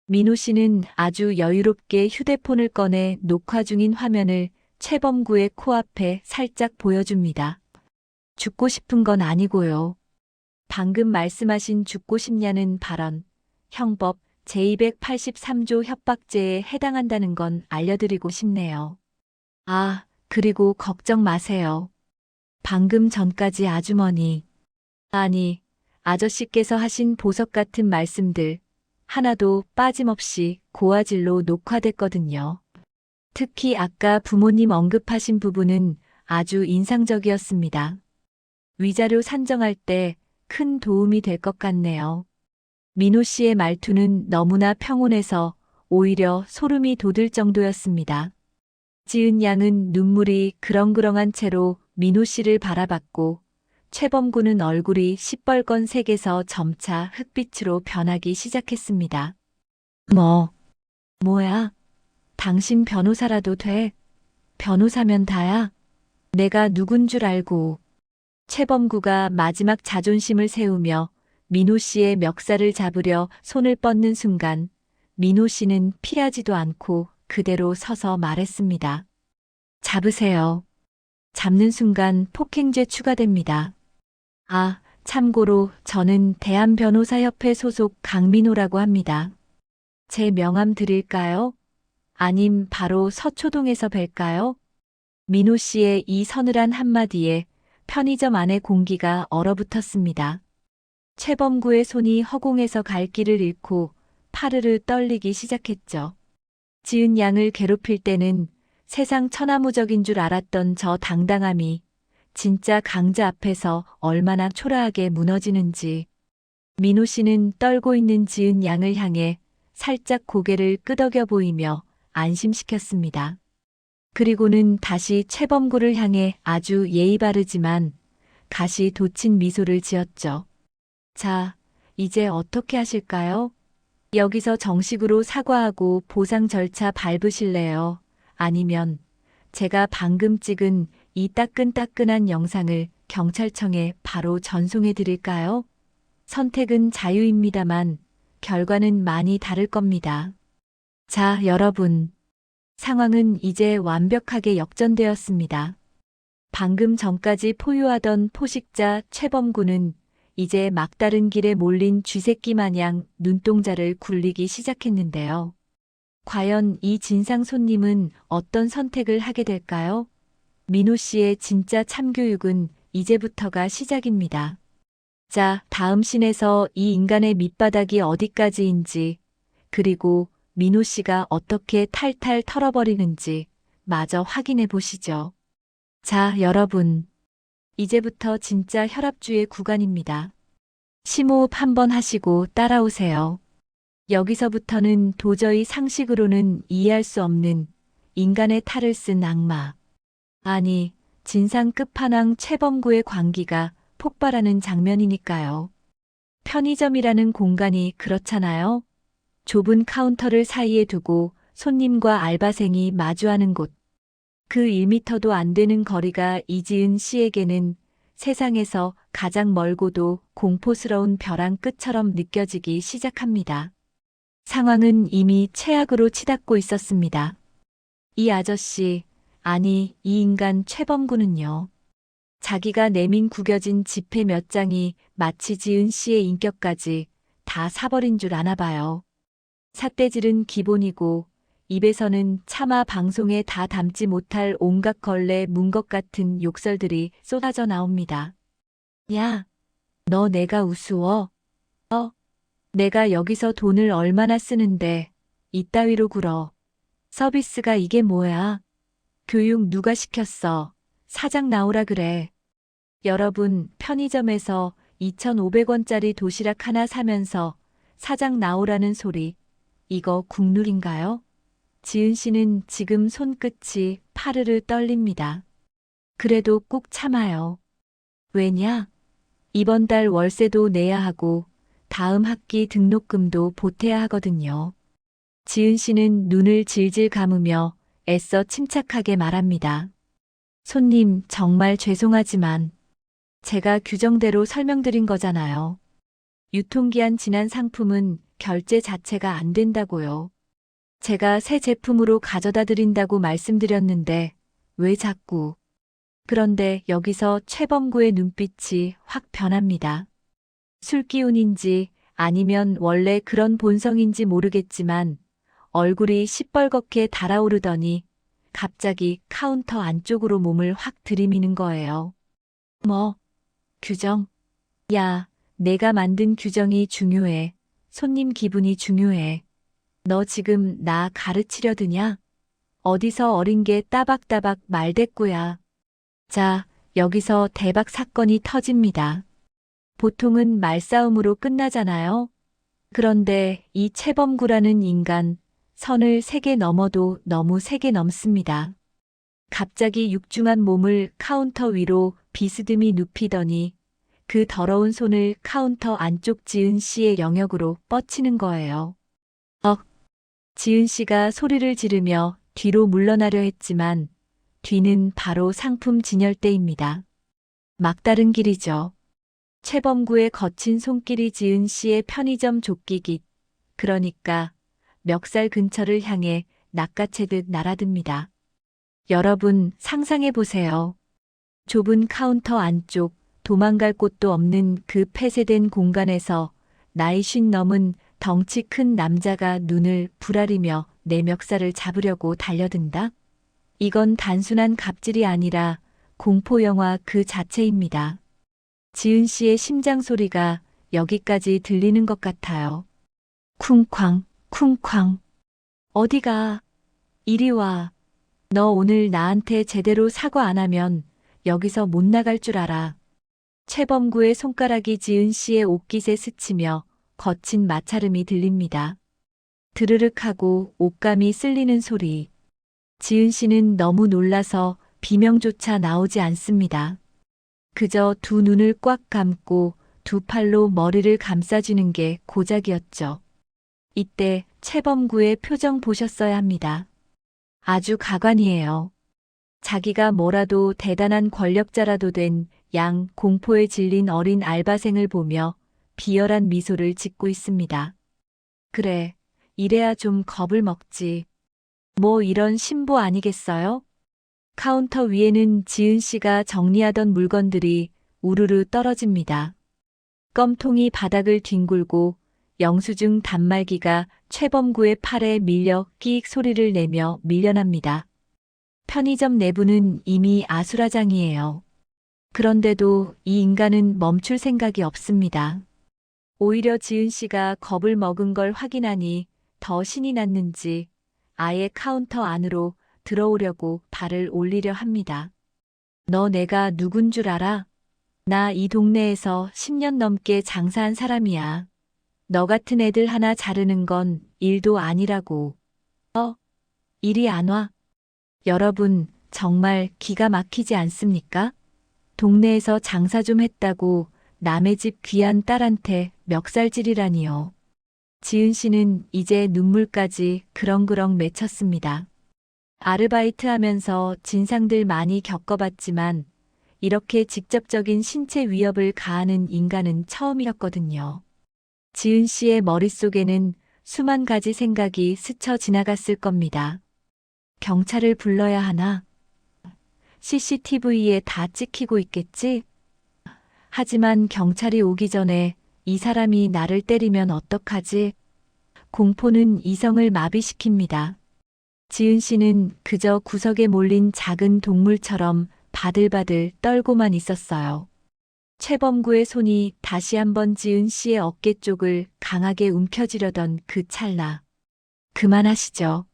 민호 씨는 아주 여유롭게 휴대폰을 꺼내 녹화 중인 화면을 최범구의 코앞에 살짝 보여줍니다. 죽고 싶은 건 아니고요. 방금 말씀하신 죽고 싶냐는 발언, 형법 제283조 협박죄에 해당한다는 건 알려드리고 싶네요. 아, 그리고 걱정 마세요. 방금 전까지 아주머니, 아니, 아저씨께서 하신 보석 같은 말씀들 하나도 빠짐없이 고화질로 녹화됐거든요. 특히 아까 부모님 언급하신 부분은 아주 인상적이었습니다. 위자료 산정할 때 큰 도움이 될 것 같네요. 민호 씨의 말투는 너무나 평온해서 오히려 소름이 돋을 정도였습니다. 지은 양은 눈물이 그렁그렁한 채로 민호 씨를 바라봤고 최범구는 얼굴이 시뻘건 색에서 점차 흑빛으로 변하기 시작했습니다. 뭐야? 당신 변호사라도 돼. 변호사면 다야. 내가 누군 줄 알고. 최범구가 마지막 자존심을 세우며 민호 씨의 멱살을 잡으려 손을 뻗는 순간 민호 씨는 피하지도 않고 그대로 서서 말했습니다. 잡으세요. 잡는 순간 폭행죄 추가됩니다. 아, 참고로 저는 대한변호사협회 소속 강민호라고 합니다. 제 명함 드릴까요? 아님 바로 서초동에서 뵐까요? 민호 씨의 이 서늘한 한마디에 편의점 안의 공기가 얼어붙었습니다. 최범구의 손이 허공에서 갈 길을 잃고 파르르 떨리기 시작했죠. 지은 양을 괴롭힐 때는 세상 천하무적인 줄 알았던 저 당당함이 진짜 강자 앞에서 얼마나 초라하게 무너지는지. 민호 씨는 떨고 있는 지은 양을 향해 살짝 고개를 끄덕여 보이며 안심시켰습니다. 그리고는 다시 최범구를 향해 아주 예의 바르지만 가시 돋친 미소를 지었죠. 자, 이제 어떻게 하실까요? 여기서 정식으로 사과하고 보상 절차 밟으실래요? 아니면 제가 방금 찍은 이 따끈따끈한 영상을 경찰청에 바로 전송해 드릴까요? 선택은 자유입니다만 결과는 많이 다를 겁니다. 자, 여러분. 상황은 이제 완벽하게 역전되었습니다. 방금 전까지 포효하던 포식자 최범구는 이제 막다른 길에 몰린 쥐새끼 마냥 눈동자를 굴리기 시작했는데요. 과연 이 진상 손님은 어떤 선택을 하게 될까요? 민호 씨의 진짜 참교육은 이제부터가 시작입니다. 자, 다음 씬에서 이 인간의 밑바닥이 어디까지인지, 그리고 민호 씨가 어떻게 탈탈 털어버리는지 마저 확인해 보시죠. 자, 여러분. 이제부터 진짜 혈압주의 구간입니다. 심호흡 한번 하시고 따라오세요. 여기서부터는 도저히 상식으로는 이해할 수 없는 인간의 탈을 쓴 악마. 아니, 진상 끝판왕 최범구의 광기가 폭발하는 장면이니까요. 편의점이라는 공간이 그렇잖아요. 좁은 카운터를 사이에 두고 손님과 알바생이 마주하는 곳. 그 1미터도 안 되는 거리가 이지은 씨에게는 세상에서 가장 멀고도 공포스러운 벼랑 끝처럼 느껴지기 시작합니다. 상황은 이미 최악으로 치닫고 있었습니다. 이 아저씨, 아니 이 인간 최범구는요. 자기가 내민 구겨진 지폐 몇 장이 마치 지은 씨의 인격까지 다 사버린 줄 아나 봐요. 삿대질은 기본이고 입에서는 차마 방송에 다 담지 못할 온갖 걸레 문 것 같은 욕설들이 쏟아져 나옵니다. 야, 너 내가 우스워? 내가 여기서 돈을 얼마나 쓰는데 이따위로 굴어. 서비스가 이게 뭐야? 교육 누가 시켰어? 사장 나오라 그래. 여러분, 편의점에서 2,500원짜리 도시락 하나 사면서 사장 나오라는 소리, 이거 국룰인가요? 지은 씨는 지금 손끝이 파르르 떨립니다. 그래도 꾹 참아요. 왜냐? 이번 달 월세도 내야 하고 다음 학기 등록금도 보태야 하거든요. 지은 씨는 눈을 질질 감으며 애써 침착하게 말합니다. 손님, 정말 죄송하지만 제가 규정대로 설명드린 거잖아요. 유통기한 지난 상품은 결제 자체가 안 된다고요. 제가 새 제품으로 가져다 드린다고 말씀드렸는데 왜 자꾸 그런데 여기서 최범구의 눈빛이 확 변합니다. 술기운인지 아니면 원래 그런 본성인지 모르겠지만 얼굴이 시뻘겋게 달아오르더니 갑자기 카운터 안쪽으로 몸을 확 들이미는 거예요. 뭐, 규정? 야, 내가 만든 규정이 중요해. 손님 기분이 중요해. 너 지금 나 가르치려 드냐? 어디서 어린 게 따박따박 말대꾸야. 자, 여기서 대박 사건이 터집니다. 보통은 말싸움으로 끝나잖아요. 그런데 이 최범구라는 인간, 선을 3개 넘어도 너무 3개 넘습니다. 갑자기 육중한 몸을 카운터 위로 비스듬히 눕히더니 그 더러운 손을 카운터 안쪽 지은 씨의 영역으로 뻗치는 거예요. 지은 씨가 소리를 지르며 뒤로 물러나려 했지만 뒤는 바로 상품 진열대입니다. 막다른 길이죠. 최범구의 거친 손길이 지은 씨의 편의점 조끼깃, 그러니까 멱살 근처를 향해 낚아채듯 날아듭니다. 여러분 상상해 보세요. 좁은 카운터 안쪽, 도망갈 곳도 없는 그 폐쇄된 공간에서 나이 50 넘은 덩치 큰 남자가 눈을 부라리며 내 멱살을 잡으려고 달려든다? 이건 단순한 갑질이 아니라 공포영화 그 자체입니다. 지은 씨의 심장 소리가 여기까지 들리는 것 같아요. 쿵쾅, 쿵쾅. 어디가? 이리 와. 너 오늘 나한테 제대로 사과 안 하면 여기서 못 나갈 줄 알아. 최범구의 손가락이 지은 씨의 옷깃에 스치며 거친 마찰음이 들립니다. 드르륵 하고 옷감이 쓸리는 소리. 지은 씨는 너무 놀라서 비명조차 나오지 않습니다. 그저 두 눈을 꽉 감고 두 팔로 머리를 감싸주는 게 고작이었죠. 이때 최범구의 표정 보셨어야 합니다. 아주 가관이에요. 자기가 뭐라도 대단한 권력자라도 된 양 공포에 질린 어린 알바생을 보며 비열한 미소를 짓고 있습니다. 그래, 이래야 좀 겁을 먹지. 뭐 이런 신보 아니겠어요? 카운터 위에는 지은 씨가 정리하던 물건들이 우르르 떨어집니다. 껌통이 바닥을 뒹굴고 영수증 단말기가 최범구의 팔에 밀려 끼익 소리를 내며 밀려납니다. 편의점 내부는 이미 아수라장이에요. 그런데도 이 인간은 멈출 생각이 없습니다. 오히려 지은 씨가 겁을 먹은 걸 확인하니 더 신이 났는지 아예 카운터 안으로 들어오려고 발을 올리려 합니다. 너 내가 누군 줄 알아? 나 이 동네에서 10년 넘게 장사한 사람이야. 너 같은 애들 하나 자르는 건 일도 아니라고. 일이 안 와? 여러분, 정말 기가 막히지 않습니까? 동네에서 장사 좀 했다고 남의 집 귀한 딸한테 멱살질이라니요. 지은 씨는 이제 눈물까지 그렁그렁 맺혔습니다. 아르바이트 하면서 진상들 많이 겪어봤지만 이렇게 직접적인 신체 위협을 가하는 인간은 처음이었거든요. 지은 씨의 머릿속에는 수만 가지 생각이 스쳐 지나갔을 겁니다. 경찰을 불러야 하나? CCTV에 다 찍히고 있겠지? 하지만 경찰이 오기 전에 이 사람이 나를 때리면 어떡하지? 공포는 이성을 마비시킵니다. 지은 씨는 그저 구석에 몰린 작은 동물처럼 바들바들 떨고만 있었어요. 최범구의 손이 다시 한번 지은 씨의 어깨 쪽을 강하게 움켜쥐려던 그 찰나. 그만하시죠.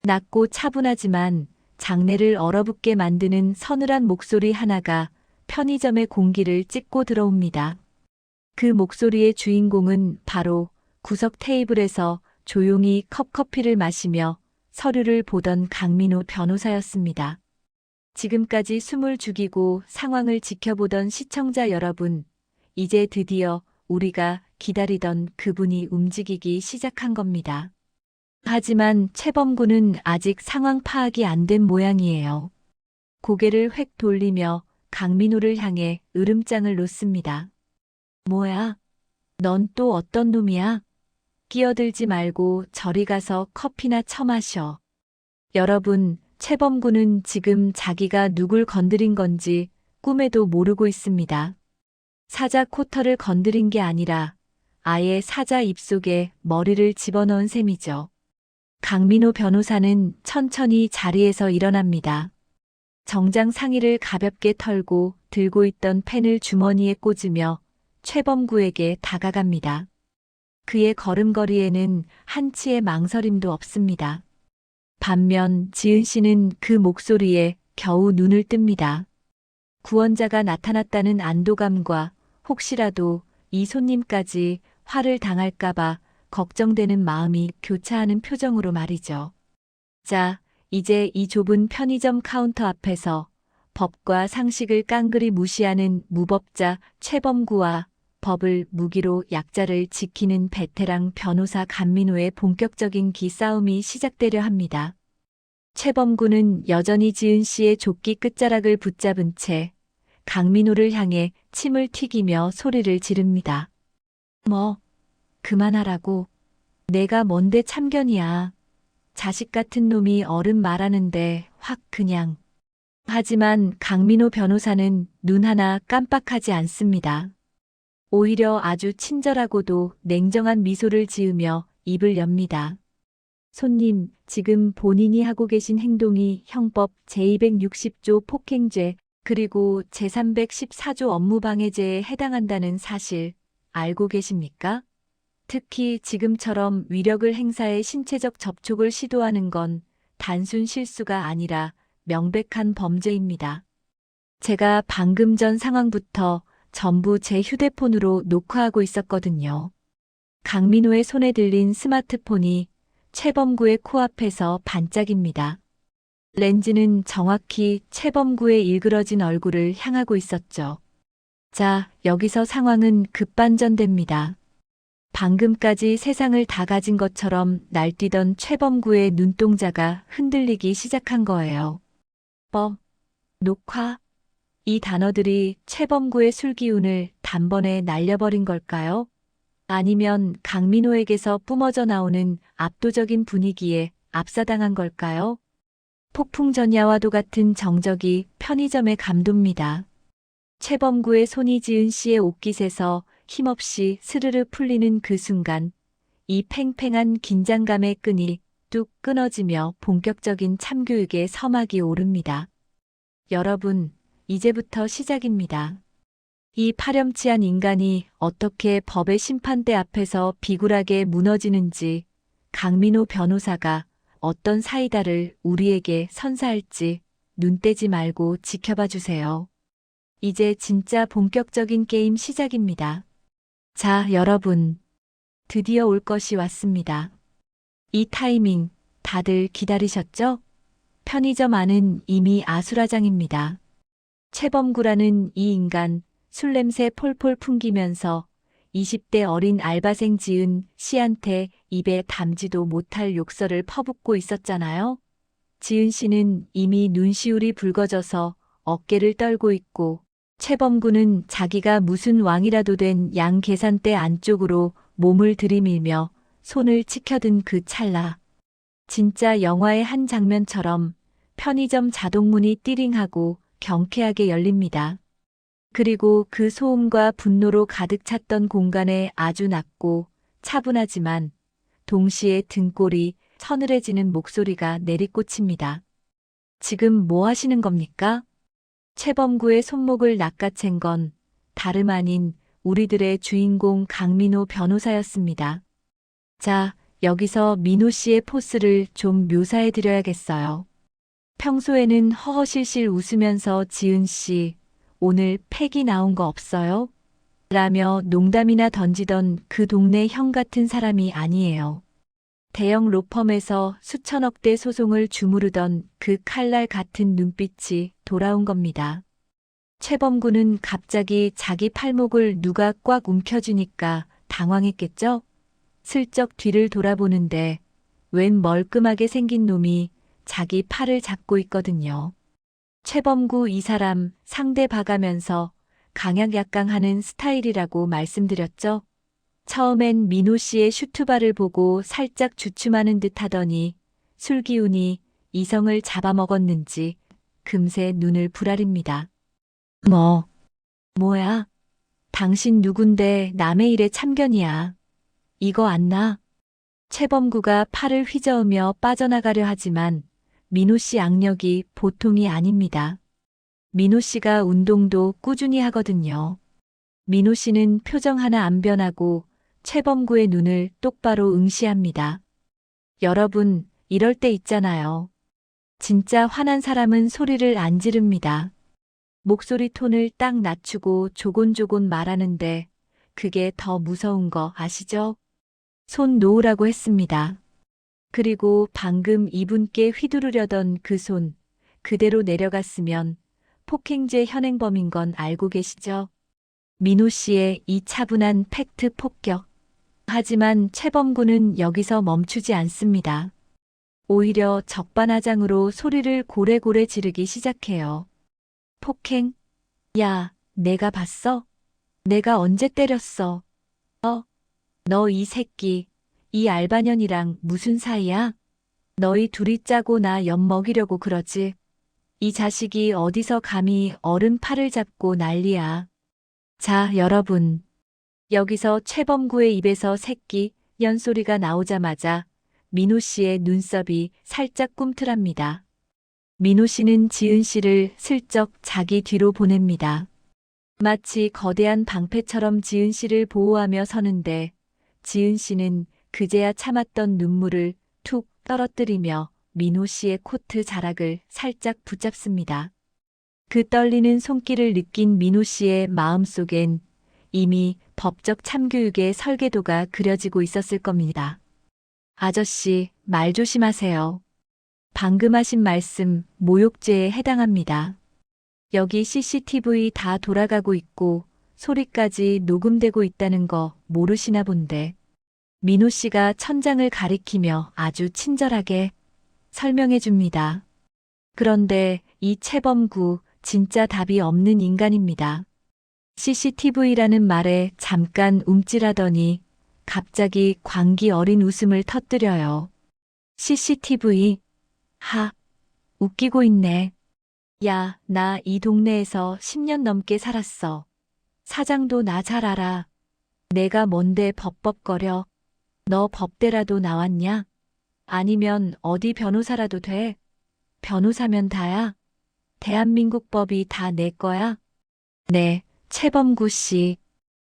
낮고 차분하지만 장내를 얼어붙게 만드는 서늘한 목소리 하나가 편의점의 공기를 찢고 들어옵니다. 그 목소리의 주인공은 바로 구석 테이블에서 조용히 컵커피를 마시며 서류를 보던 강민호 변호사였습니다. 지금까지 숨을 죽이고 상황을 지켜보던 시청자 여러분, 이제 드디어 우리가 기다리던 그분이 움직이기 시작한 겁니다. 하지만 최범구는 아직 상황 파악이 안 된 모양이에요. 고개를 획 돌리며 강민호를 향해 으름장을 놓습니다. 뭐야? 넌 또 어떤 놈이야? 끼어들지 말고 저리 가서 커피나 처마셔. 여러분, 최범구는 지금 자기가 누굴 건드린 건지 꿈에도 모르고 있습니다. 사자 코털을 건드린 게 아니라 아예 사자 입속에 머리를 집어넣은 셈이죠. 강민호 변호사는 천천히 자리에서 일어납니다. 정장 상의를 가볍게 털고 들고 있던 펜을 주머니에 꽂으며 최범구에게 다가갑니다. 그의 걸음걸이에는 한치의 망설임도 없습니다. 반면 지은 씨는 그 목소리에 겨우 눈을 뜹니다. 구원자가 나타났다는 안도감과 혹시라도 이 손님까지 화를 당할까봐 걱정되는 마음이 교차하는 표정으로 말이죠. 자, 이제 이 좁은 편의점 카운터 앞에서 법과 상식을 깡그리 무시하는 무법자 최범구와 법을 무기로 약자를 지키는 베테랑 변호사 강민호의 본격적인 기싸움이 시작되려 합니다. 최범구는 여전히 지은 씨의 조끼 끝자락을 붙잡은 채 강민호를 향해 침을 튀기며 소리를 지릅니다. 뭐, 그만하라고. 내가 뭔데 참견이야. 자식 같은 놈이 어른 말하는데 확 그냥. 하지만 강민호 변호사는 눈 하나 깜빡하지 않습니다. 오히려 아주 친절하고도 냉정한 미소를 지으며 입을 엽니다. 손님, 지금 본인이 하고 계신 행동이 형법 제260조 폭행죄 그리고 제314조 업무방해죄에 해당한다는 사실 알고 계십니까? 특히 지금처럼 위력을 행사해 신체적 접촉을 시도하는 건 단순 실수가 아니라 명백한 범죄입니다. 제가 방금 전 상황부터 전부 제 휴대폰으로 녹화하고 있었거든요. 강민호의 손에 들린 스마트폰이 최범구의 코앞에서 반짝입니다. 렌즈는 정확히 최범구의 일그러진 얼굴을 향하고 있었죠. 자, 여기서 상황은 급반전됩니다. 방금까지 세상을 다 가진 것처럼 날뛰던 최범구의 눈동자가 흔들리기 시작한 거예요. 녹화. 이 단어들이 최범구의 술기운을 단번에 날려버린 걸까요? 아니면 강민호에게서 뿜어져 나오는 압도적인 분위기에 압사당한 걸까요? 폭풍전야와도 같은 정적이 편의점에 감돕니다. 최범구의 손이 지은 씨의 옷깃에서 힘없이 스르르 풀리는 그 순간, 이 팽팽한 긴장감의 끈이 뚝 끊어지며 본격적인 참교육의 서막이 오릅니다. 여러분, 이제부터 시작입니다. 이 파렴치한 인간이 어떻게 법의 심판대 앞에서 비굴하게 무너지는지, 강민호 변호사가 어떤 사이다를 우리에게 선사할지 눈 떼지 말고 지켜봐 주세요. 이제 진짜 본격적인 게임 시작입니다. 자, 여러분. 드디어 올 것이 왔습니다. 이 타이밍 다들 기다리셨죠? 편의점 안은 이미 아수라장입니다. 최범구라는 이 인간 술 냄새 폴폴 풍기면서 20대 어린 알바생 지은 씨한테 입에 담지도 못할 욕설을 퍼붓고 있었잖아요. 지은 씨는 이미 눈시울이 붉어져서 어깨를 떨고 있고 최범구는 자기가 무슨 왕이라도 된 양 계산대 안쪽으로 몸을 들이밀며 손을 치켜든 그 찰나. 진짜 영화의 한 장면처럼 편의점 자동문이 띠링하고 경쾌하게 열립니다. 그리고 그 소음과 분노로 가득 찼던 공간에 아주 낮고 차분하지만 동시에 등골이 서늘해지는 목소리가 내리꽂힙니다. 지금 뭐 하시는 겁니까? 최범구의 손목을 낚아챈 건 다름 아닌 우리들의 주인공 강민호 변호사였습니다. 자, 여기서 민호 씨의 포스를 좀 묘사해 드려야겠어요. 평소에는 허허실실 웃으면서 지은 씨, 오늘 팩이 나온 거 없어요? 라며 농담이나 던지던 그 동네 형 같은 사람이 아니에요. 대형 로펌에서 수천억 대 소송을 주무르던 그 칼날 같은 눈빛이 돌아온 겁니다. 최범구는 갑자기 자기 팔목을 누가 꽉 움켜쥐니까 당황했겠죠? 슬쩍 뒤를 돌아보는데 웬 멀끔하게 생긴 놈이 자기 팔을 잡고 있거든요. 최범구 이 사람 상대 봐가면서 강약약강하는 스타일이라고 말씀드렸죠? 처음엔 민호 씨의 슈트바를 보고 살짝 주춤하는 듯 하더니 술기운이 이성을 잡아먹었는지 금세 눈을 부라립니다. 뭐야? 당신 누군데 남의 일에 참견이야. 이거 안 나? 최범구가 팔을 휘저으며 빠져나가려 하지만 민호 씨 악력이 보통이 아닙니다. 민호 씨가 운동도 꾸준히 하거든요. 민호 씨는 표정 하나 안 변하고 최범구의 눈을 똑바로 응시합니다. 여러분, 이럴 때 있잖아요. 진짜 화난 사람은 소리를 안 지릅니다. 목소리 톤을 딱 낮추고 조곤조곤 말하는데 그게 더 무서운 거 아시죠? 손 놓으라고 했습니다. 그리고 방금 이분께 휘두르려던 그 손, 그대로 내려갔으면 폭행죄 현행범인 건 알고 계시죠? 민호 씨의 이 차분한 팩트 폭격. 하지만 최범구는 여기서 멈추지 않습니다. 오히려 적반하장으로 소리를 고래고래 지르기 시작해요. 폭행? 야, 내가 봤어? 내가 언제 때렸어? 너 이 새끼, 이 알바년이랑 무슨 사이야? 너희 둘이 짜고 나 엿먹이려고 그러지? 이 자식이 어디서 감히 어른 팔을 잡고 난리야. 자, 여러분. 여기서 최범구의 입에서 새끼, 년 소리가 나오자마자 민호 씨의 눈썹이 살짝 꿈틀합니다. 민호 씨는 지은 씨를 슬쩍 자기 뒤로 보냅니다. 마치 거대한 방패처럼 지은 씨를 보호하며 서는데 지은 씨는 그제야 참았던 눈물을 툭 떨어뜨리며 민호 씨의 코트 자락을 살짝 붙잡습니다. 그 떨리는 손길을 느낀 민호 씨의 마음속엔 이미 법적 참교육의 설계도가 그려지고 있었을 겁니다. 아저씨, 말 조심하세요. 방금 하신 말씀 모욕죄에 해당합니다. 여기 CCTV 다 돌아가고 있고 소리까지 녹음되고 있다는 거 모르시나 본데. 민호 씨가 천장을 가리키며 아주 친절하게 설명해 줍니다. 그런데 이 최범구 진짜 답이 없는 인간입니다. CCTV라는 말에 잠깐 움찔하더니 갑자기 광기 어린 웃음을 터뜨려요. CCTV? 웃기고 있네. 야, 나 이 동네에서 10년 넘게 살았어. 사장도 나 잘 알아. 내가 뭔데 벅벅거려. 너 법대라도 나왔냐? 아니면 어디 변호사라도 돼? 변호사면 다야? 대한민국 법이 다 내 거야? 네, 최범구 씨.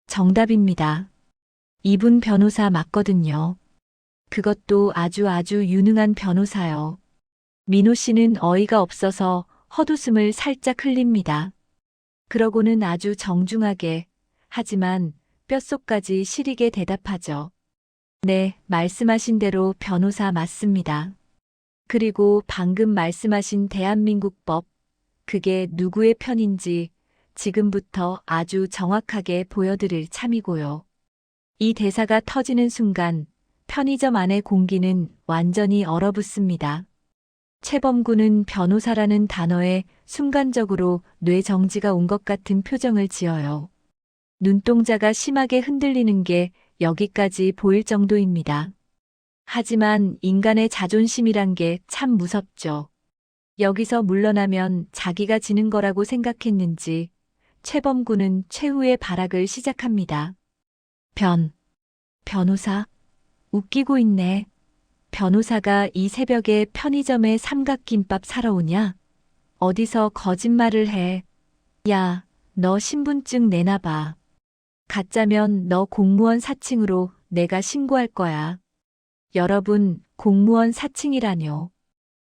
정답입니다. 이분 변호사 맞거든요. 그것도 아주 유능한 변호사요. 민호 씨는 어이가 없어서 헛웃음을 살짝 흘립니다. 그러고는 아주 정중하게, 하지만 뼛속까지 시리게 대답하죠. 네, 말씀하신 대로 변호사 맞습니다. 그리고 방금 말씀하신 대한민국 법, 그게 누구의 편인지 지금부터 아주 정확하게 보여드릴 참이고요. 이 대사가 터지는 순간 편의점 안의 공기는 완전히 얼어붙습니다. 최범구는 변호사라는 단어에 순간적으로 뇌정지가 온 것 같은 표정을 지어요. 눈동자가 심하게 흔들리는 게 여기까지 보일 정도입니다. 하지만 인간의 자존심이란 게 참 무섭죠. 여기서 물러나면 자기가 지는 거라고 생각했는지 최범구는 최후의 발악을 시작합니다. 변호사? 웃기고 있네. 변호사가 이 새벽에 편의점에 삼각김밥 사러 오냐? 어디서 거짓말을 해. 야, 너 신분증 내놔봐. 가짜면 너 공무원 사칭으로 내가 신고할 거야. 여러분, 공무원 사칭이라뇨.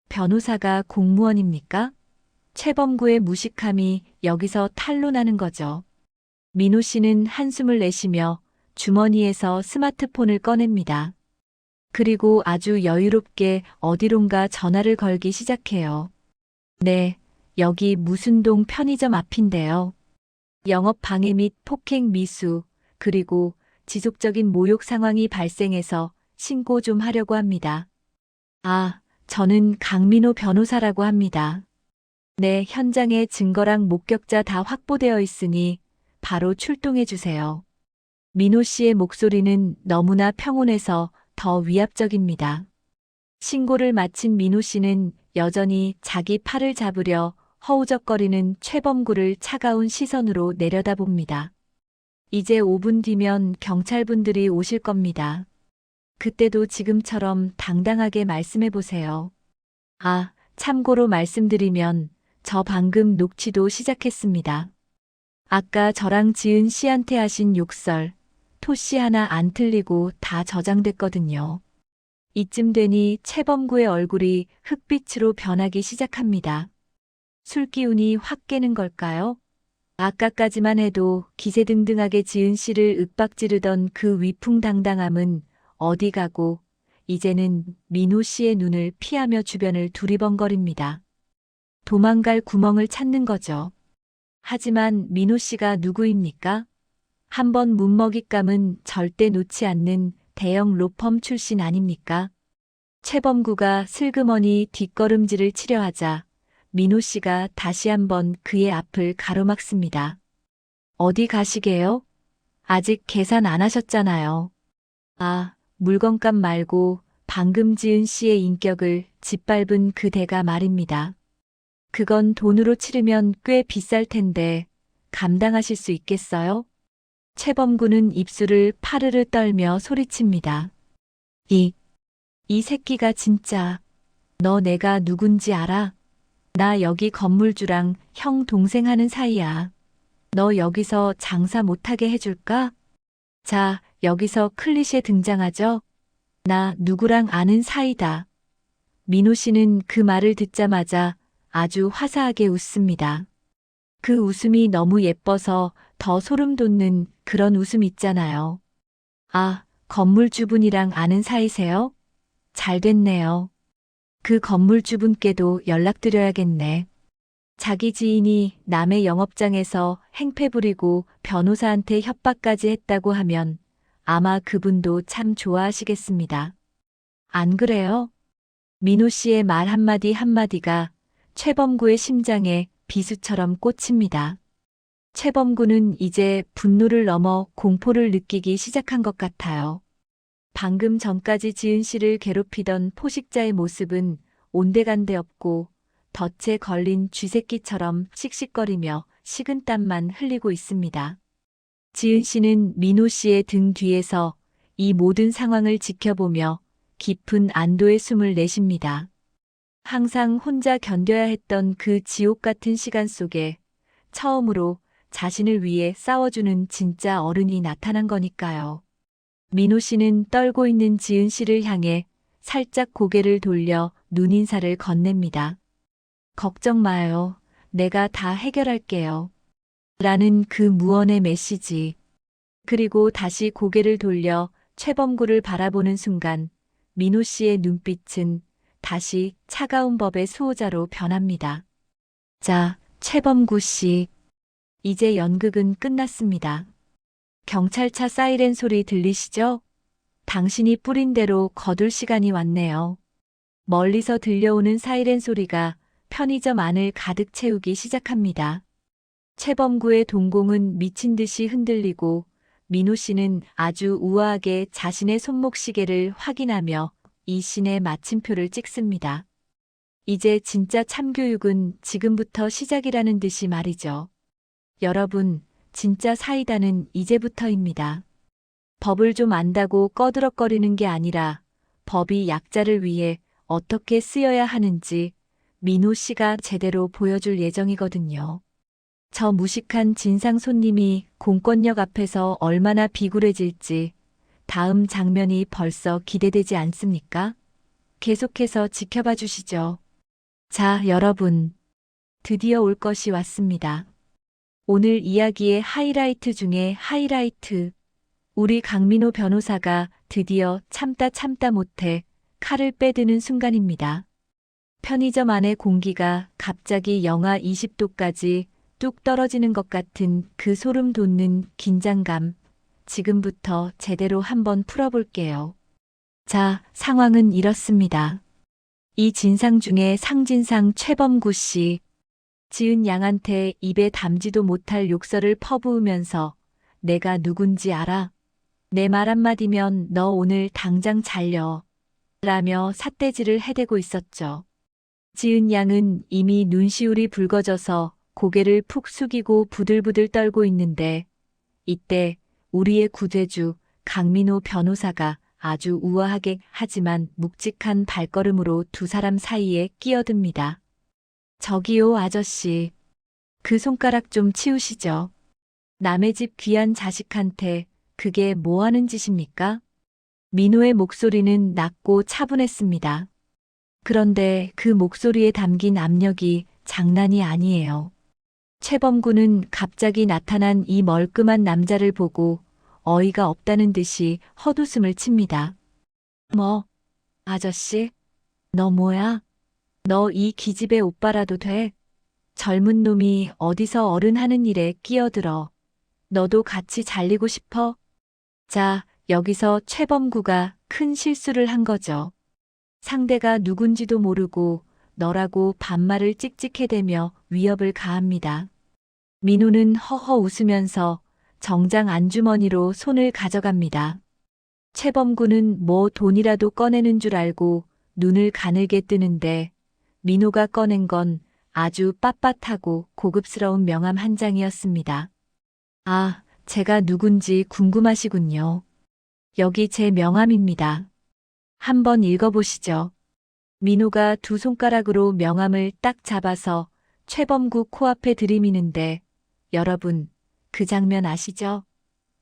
변호사가 공무원입니까? 최범구의 무식함이 여기서 탄로나는 거죠. 민호 씨는 한숨을 내쉬며 주머니에서 스마트폰을 꺼냅니다. 그리고 아주 여유롭게 어디론가 전화를 걸기 시작해요. 네, 여기 무슨 동 편의점 앞인데요. 영업 방해 및 폭행 미수, 그리고 지속적인 모욕 상황이 발생해서 신고 좀 하려고 합니다. 저는 강민호 변호사라고 합니다. 네, 현장에 증거랑 목격자 다 확보되어 있으니 바로 출동해 주세요. 민호 씨의 목소리는 너무나 평온해서 더 위압적입니다. 신고를 마친 민호 씨는 여전히 자기 팔을 잡으려 허우적거리는 최범구를 차가운 시선으로 내려다봅니다. 이제 5분 뒤면 경찰분들이 오실 겁니다. 그때도 지금처럼 당당하게 말씀해 보세요. 아, 참고로 말씀드리면 저 방금 녹취도 시작했습니다. 아까 저랑 지은 씨한테 하신 욕설, 토씨 하나 안 틀리고 다 저장됐거든요. 이쯤 되니 최범구의 얼굴이 흑빛으로 변하기 시작합니다. 술 기운이 확 깨는 걸까요? 아까까지만 해도 기세등등하게 지은 씨를 윽박지르던 그 위풍당당함은 어디 가고 이제는 민호 씨의 눈을 피하며 주변을 두리번거립니다. 도망갈 구멍을 찾는 거죠. 하지만 민호 씨가 누구입니까? 한번 문먹잇감은 절대 놓지 않는 대형 로펌 출신 아닙니까? 최범구가 슬그머니 뒷걸음질을 치려 하자 민호 씨가 다시 한번 그의 앞을 가로막습니다. 어디 가시게요? 아직 계산 안 하셨잖아요. 아, 물건값 말고 방금 지은 씨의 인격을 짓밟은 그 대가 말입니다. 그건 돈으로 치르면 꽤 비쌀 텐데 감당하실 수 있겠어요? 최범구는 입술을 파르르 떨며 소리칩니다. 이 새끼가 진짜 너 내가 누군지 알아? 나 여기 건물주랑 형 동생 하는 사이야. 너 여기서 장사 못하게 해줄까? 자, 여기서 클리셰 등장하죠? 나 누구랑 아는 사이다. 민호 씨는 그 말을 듣자마자 아주 화사하게 웃습니다. 그 웃음이 너무 예뻐서 더 소름 돋는 그런 웃음 있잖아요. 아, 건물주분이랑 아는 사이세요? 잘 됐네요. 그 건물주분께도 연락드려야겠네. 자기 지인이 남의 영업장에서 행패 부리고 변호사한테 협박까지 했다고 하면 아마 그분도 참 좋아하시겠습니다. 안 그래요? 민호 씨의 말 한마디 한마디가 최범구의 심장에 비수처럼 꽂힙니다. 최범구는 이제 분노를 넘어 공포를 느끼기 시작한 것 같아요. 방금 전까지 지은 씨를 괴롭히던 포식자의 모습은 온데간데 없고 덫에 걸린 쥐새끼처럼 씩씩거리며 식은땀만 흘리고 있습니다. 지은 씨는 민호 씨의 등 뒤에서 이 모든 상황을 지켜보며 깊은 안도의 숨을 내쉽니다. 항상 혼자 견뎌야 했던 그 지옥 같은 시간 속에 처음으로 자신을 위해 싸워주는 진짜 어른이 나타난 거니까요. 민호 씨는 떨고 있는 지은 씨를 향해 살짝 고개를 돌려 눈인사를 건넵니다. 걱정 마요. 내가 다 해결할게요. 라는 그 무언의 메시지. 그리고 다시 고개를 돌려 최범구를 바라보는 순간 민호 씨의 눈빛은 다시 차가운 법의 수호자로 변합니다. 자, 최범구 씨. 이제 연극은 끝났습니다. 경찰차 사이렌 소리 들리시죠? 당신이 뿌린 대로 거둘 시간이 왔네요. 멀리서 들려오는 사이렌 소리가 편의점 안을 가득 채우기 시작합니다. 최범구의 동공은 미친 듯이 흔들리고 민호 씨는 아주 우아하게 자신의 손목 시계를 확인하며 이 씬의 마침표를 찍습니다. 이제 진짜 참교육은 지금부터 시작이라는 듯이 말이죠. 여러분, 진짜 사이다는 이제부터입니다. 법을 좀 안다고 꺼드럭거리는 게 아니라 법이 약자를 위해 어떻게 쓰여야 하는지 민호 씨가 제대로 보여줄 예정이거든요. 저 무식한 진상 손님이 공권력 앞에서 얼마나 비굴해질지 다음 장면이 벌써 기대되지 않습니까? 계속해서 지켜봐 주시죠. 자, 여러분. 드디어 올 것이 왔습니다. 오늘 이야기의 하이라이트 중에 하이라이트. 우리 강민호 변호사가 드디어 참다 못해 칼을 빼드는 순간입니다. 편의점 안의 공기가 갑자기 영하 20도까지 뚝 떨어지는 것 같은 그 소름 돋는 긴장감. 지금부터 제대로 한번 풀어볼게요. 자, 상황은 이렇습니다. 이 진상 중에 상진상 최범구 씨. 지은 양한테 입에 담지도 못할 욕설을 퍼부으면서 내가 누군지 알아? 내 말 한마디면 너 오늘 당장 잘려. 라며 삿대질을 해대고 있었죠. 지은 양은 이미 눈시울이 붉어져서 고개를 푹 숙이고 부들부들 떨고 있는데 이때 우리의 구대주 강민호 변호사가 아주 우아하게 하지만 묵직한 발걸음으로 두 사람 사이에 끼어듭니다. 저기요, 아저씨. 그 손가락 좀 치우시죠. 남의 집 귀한 자식한테 그게 뭐 하는 짓입니까? 민호의 목소리는 낮고 차분했습니다. 그런데 그 목소리에 담긴 압력이 장난이 아니에요. 최범구는 갑자기 나타난 이 멀끔한 남자를 보고 어이가 없다는 듯이 헛웃음을 칩니다. 뭐, 아저씨? 너 뭐야? 너 이 기집애 오빠라도 돼? 젊은 놈이 어디서 어른 하는 일에 끼어들어. 너도 같이 잘리고 싶어? 자, 여기서 최범구가 큰 실수를 한 거죠. 상대가 누군지도 모르고 너라고 반말을 찍찍해대며 위협을 가합니다. 민호는 허허 웃으면서 정장 안주머니로 손을 가져갑니다. 최범구는 뭐 돈이라도 꺼내는 줄 알고 눈을 가늘게 뜨는데 민호가 꺼낸 건 아주 빳빳하고 고급스러운 명함 한 장이었습니다. 아, 제가 누군지 궁금하시군요. 여기 제 명함입니다. 한번 읽어보시죠. 민호가 두 손가락으로 명함을 딱 잡아서 최범구 코앞에 들이미는데 여러분, 그 장면 아시죠?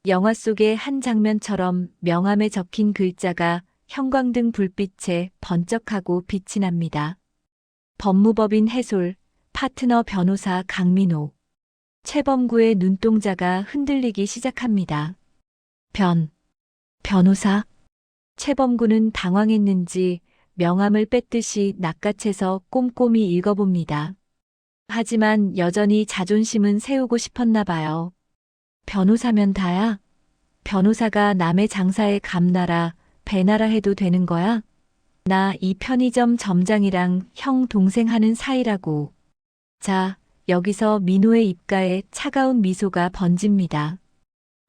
영화 속의 한 장면처럼 명함에 적힌 글자가 형광등 불빛에 번쩍하고 빛이 납니다. 법무법인 해솔, 파트너 변호사 강민호. 최범구의 눈동자가 흔들리기 시작합니다. 변호사? 최범구는 당황했는지 명함을 뺐듯이 낚아채서 꼼꼼히 읽어봅니다. 하지만 여전히 자존심은 세우고 싶었나 봐요. 변호사면 다야? 변호사가 남의 장사에 감나라, 배나라 해도 되는 거야? 나 이 편의점 점장이랑 형 동생 하는 사이라고. 자, 여기서 민호의 입가에 차가운 미소가 번집니다.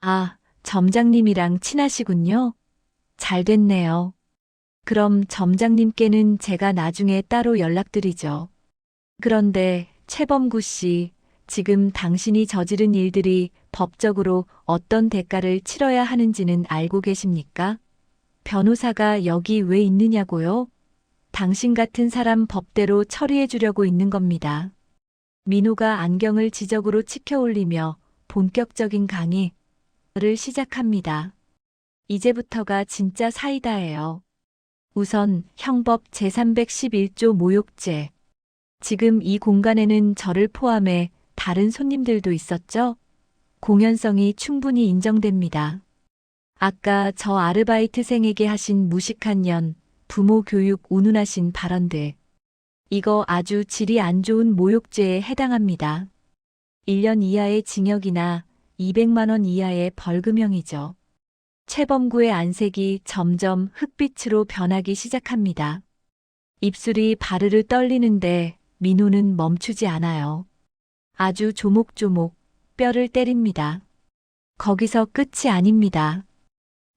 아, 점장님이랑 친하시군요. 잘 됐네요. 그럼 점장님께는 제가 나중에 따로 연락드리죠. 그런데 최범구 씨, 지금 당신이 저지른 일들이 법적으로 어떤 대가를 치러야 하는지는 알고 계십니까? 변호사가 여기 왜 있느냐고요? 당신 같은 사람 법대로 처리해 주려고 있는 겁니다. 민호가 안경을 지적으로 치켜 올리며 본격적인 강의를 시작합니다. 이제부터가 진짜 사이다예요. 우선 형법 제311조 모욕죄. 지금 이 공간에는 저를 포함해 다른 손님들도 있었죠? 공연성이 충분히 인정됩니다. 아까 저 아르바이트생에게 하신 무식한 년, 부모 교육 운운하신 발언들. 이거 아주 질이 안 좋은 모욕죄에 해당합니다. 1년 이하의 징역이나 200만 원 이하의 벌금형이죠. 최범구의 안색이 점점 흑빛으로 변하기 시작합니다. 입술이 바르르 떨리는데 민호는 멈추지 않아요. 아주 조목조목 뼈를 때립니다. 거기서 끝이 아닙니다.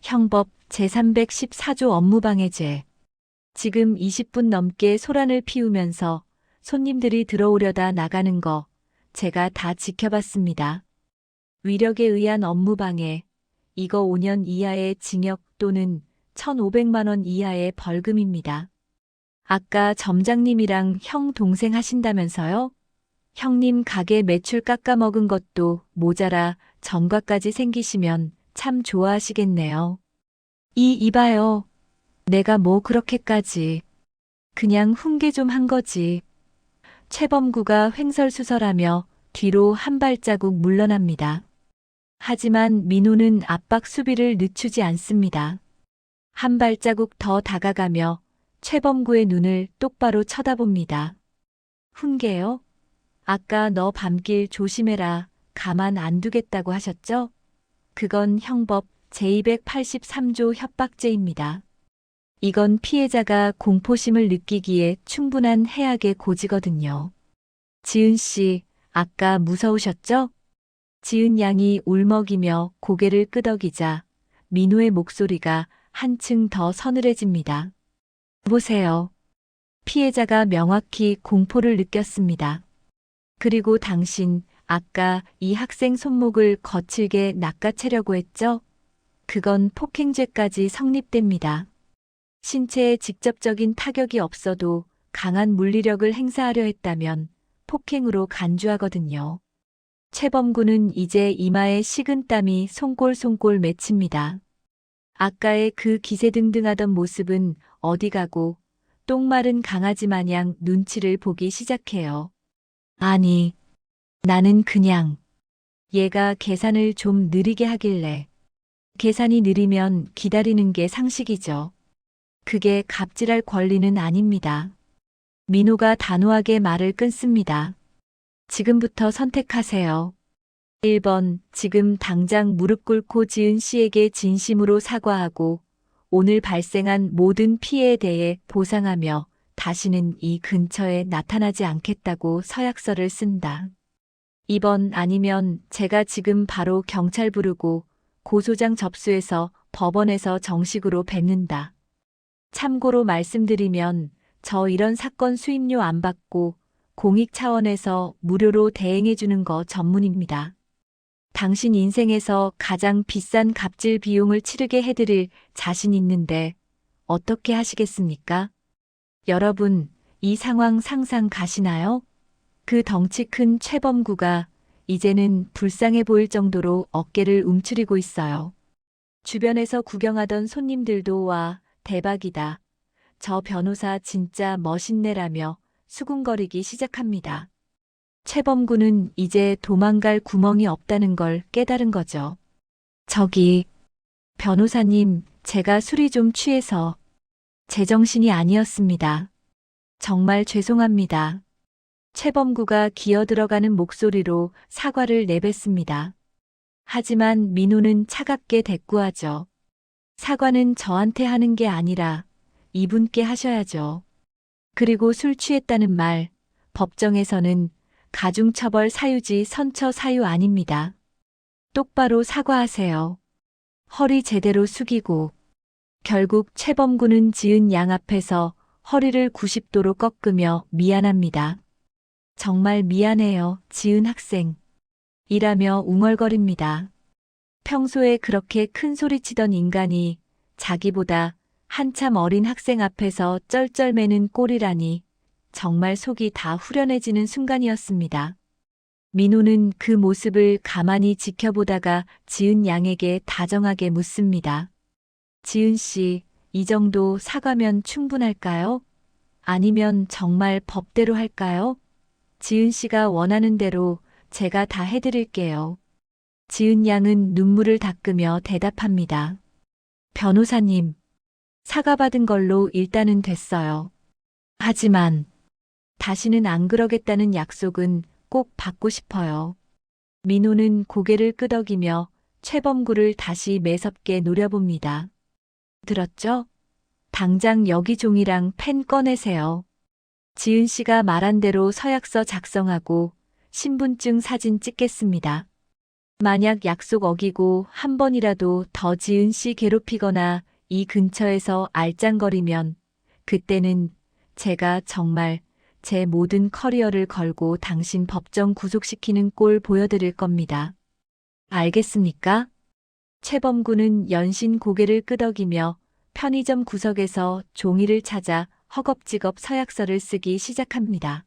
형법 제314조 업무방해죄. 지금 20분 넘게 소란을 피우면서 손님들이 들어오려다 나가는 거 제가 다 지켜봤습니다. 위력에 의한 업무방해. 이거 5년 이하의 징역 또는 1,500만 원 이하의 벌금입니다. 아까 점장님이랑 형 동생 하신다면서요? 형님 가게 매출 깎아먹은 것도 모자라 전과까지 생기시면 참 좋아하시겠네요. 이봐요. 내가 뭐 그렇게까지. 그냥 훈계 좀 한 거지. 최범구가 횡설수설하며 뒤로 한 발자국 물러납니다. 하지만 민호는 압박 수비를 늦추지 않습니다. 한 발자국 더 다가가며 최범구의 눈을 똑바로 쳐다봅니다. 훈계요? 아까 너 밤길 조심해라. 가만 안 두겠다고 하셨죠? 그건 형법 제283조 협박죄입니다. 이건 피해자가 공포심을 느끼기에 충분한 해악의 고지거든요. 지은 씨, 아까 무서우셨죠? 지은 양이 울먹이며 고개를 끄덕이자 민호의 목소리가 한층 더 서늘해집니다. 보세요. 피해자가 명확히 공포를 느꼈습니다. 그리고 당신, 아까 이 학생 손목을 거칠게 낚아채려고 했죠? 그건 폭행죄까지 성립됩니다. 신체에 직접적인 타격이 없어도 강한 물리력을 행사하려 했다면 폭행으로 간주하거든요. 최범구는 이제 이마에 식은땀이 송골송골 맺힙니다. 아까의 그 기세등등하던 모습은 어디 가고 똥마른 강아지 마냥 눈치를 보기 시작해요. 아니, 나는 그냥 얘가 계산을 좀 느리게 하길래. 계산이 느리면 기다리는 게 상식이죠. 그게 갑질할 권리는 아닙니다. 민호가 단호하게 말을 끊습니다. 지금부터 선택하세요. 1번, 지금 당장 무릎 꿇고 지은 씨에게 진심으로 사과하고 오늘 발생한 모든 피해에 대해 보상하며 다시는 이 근처에 나타나지 않겠다고 서약서를 쓴다. 2번, 아니면 제가 지금 바로 경찰 부르고 고소장 접수해서 법원에서 정식으로 뵙는다. 참고로 말씀드리면 저 이런 사건 수임료 안 받고 공익 차원에서 무료로 대행해 주는 거 전문입니다. 당신 인생에서 가장 비싼 갑질 비용을 치르게 해드릴 자신 있는데 어떻게 하시겠습니까? 여러분, 이 상황 상상 가시나요? 그 덩치 큰 최범구가 이제는 불쌍해 보일 정도로 어깨를 움츠리고 있어요. 주변에서 구경하던 손님들도 와, 대박이다. 저 변호사 진짜 멋있네라며 수군거리기 시작합니다. 최범구는 이제 도망갈 구멍이 없다는 걸 깨달은 거죠. 저기, 변호사님, 제가 술이 좀 취해서 제정신이 아니었습니다. 정말 죄송합니다. 최범구가 기어들어가는 목소리로 사과를 내뱉습니다. 하지만 민호는 차갑게 대꾸하죠. 사과는 저한테 하는 게 아니라 이분께 하셔야죠. 그리고 술 취했다는 말, 법정에서는 가중처벌 사유지 선처 사유 아닙니다. 똑바로 사과하세요. 허리 제대로 숙이고. 결국 최범구는 지은 양 앞에서 허리를 90도로 꺾으며 미안합니다. 정말 미안해요, 지은 학생. 이라며 웅얼거립니다. 평소에 그렇게 큰 소리치던 인간이 자기보다 한참 어린 학생 앞에서 쩔쩔매는 꼴이라니 정말 속이 다 후련해지는 순간이었습니다. 민호는 그 모습을 가만히 지켜보다가 지은 양에게 다정하게 묻습니다. 지은 씨, 이 정도 사과면 충분할까요? 아니면 정말 법대로 할까요? 지은 씨가 원하는 대로 제가 다 해드릴게요. 지은 양은 눈물을 닦으며 대답합니다. 변호사님, 사과받은 걸로 일단은 됐어요. 하지만 다시는 안 그러겠다는 약속은 꼭 받고 싶어요. 민호는 고개를 끄덕이며 최범구를 다시 매섭게 노려봅니다. 들었죠? 당장 여기 종이랑 펜 꺼내세요. 지은 씨가 말한 대로 서약서 작성하고 신분증 사진 찍겠습니다. 만약 약속 어기고 한 번이라도 더 지은 씨 괴롭히거나 이 근처에서 알짱거리면 그때는 제가 정말 제 모든 커리어를 걸고 당신 법정 구속시키는 꼴 보여드릴 겁니다. 알겠습니까? 최범구는 연신 고개를 끄덕이며 편의점 구석에서 종이를 찾아 허겁지겁 서약서를 쓰기 시작합니다.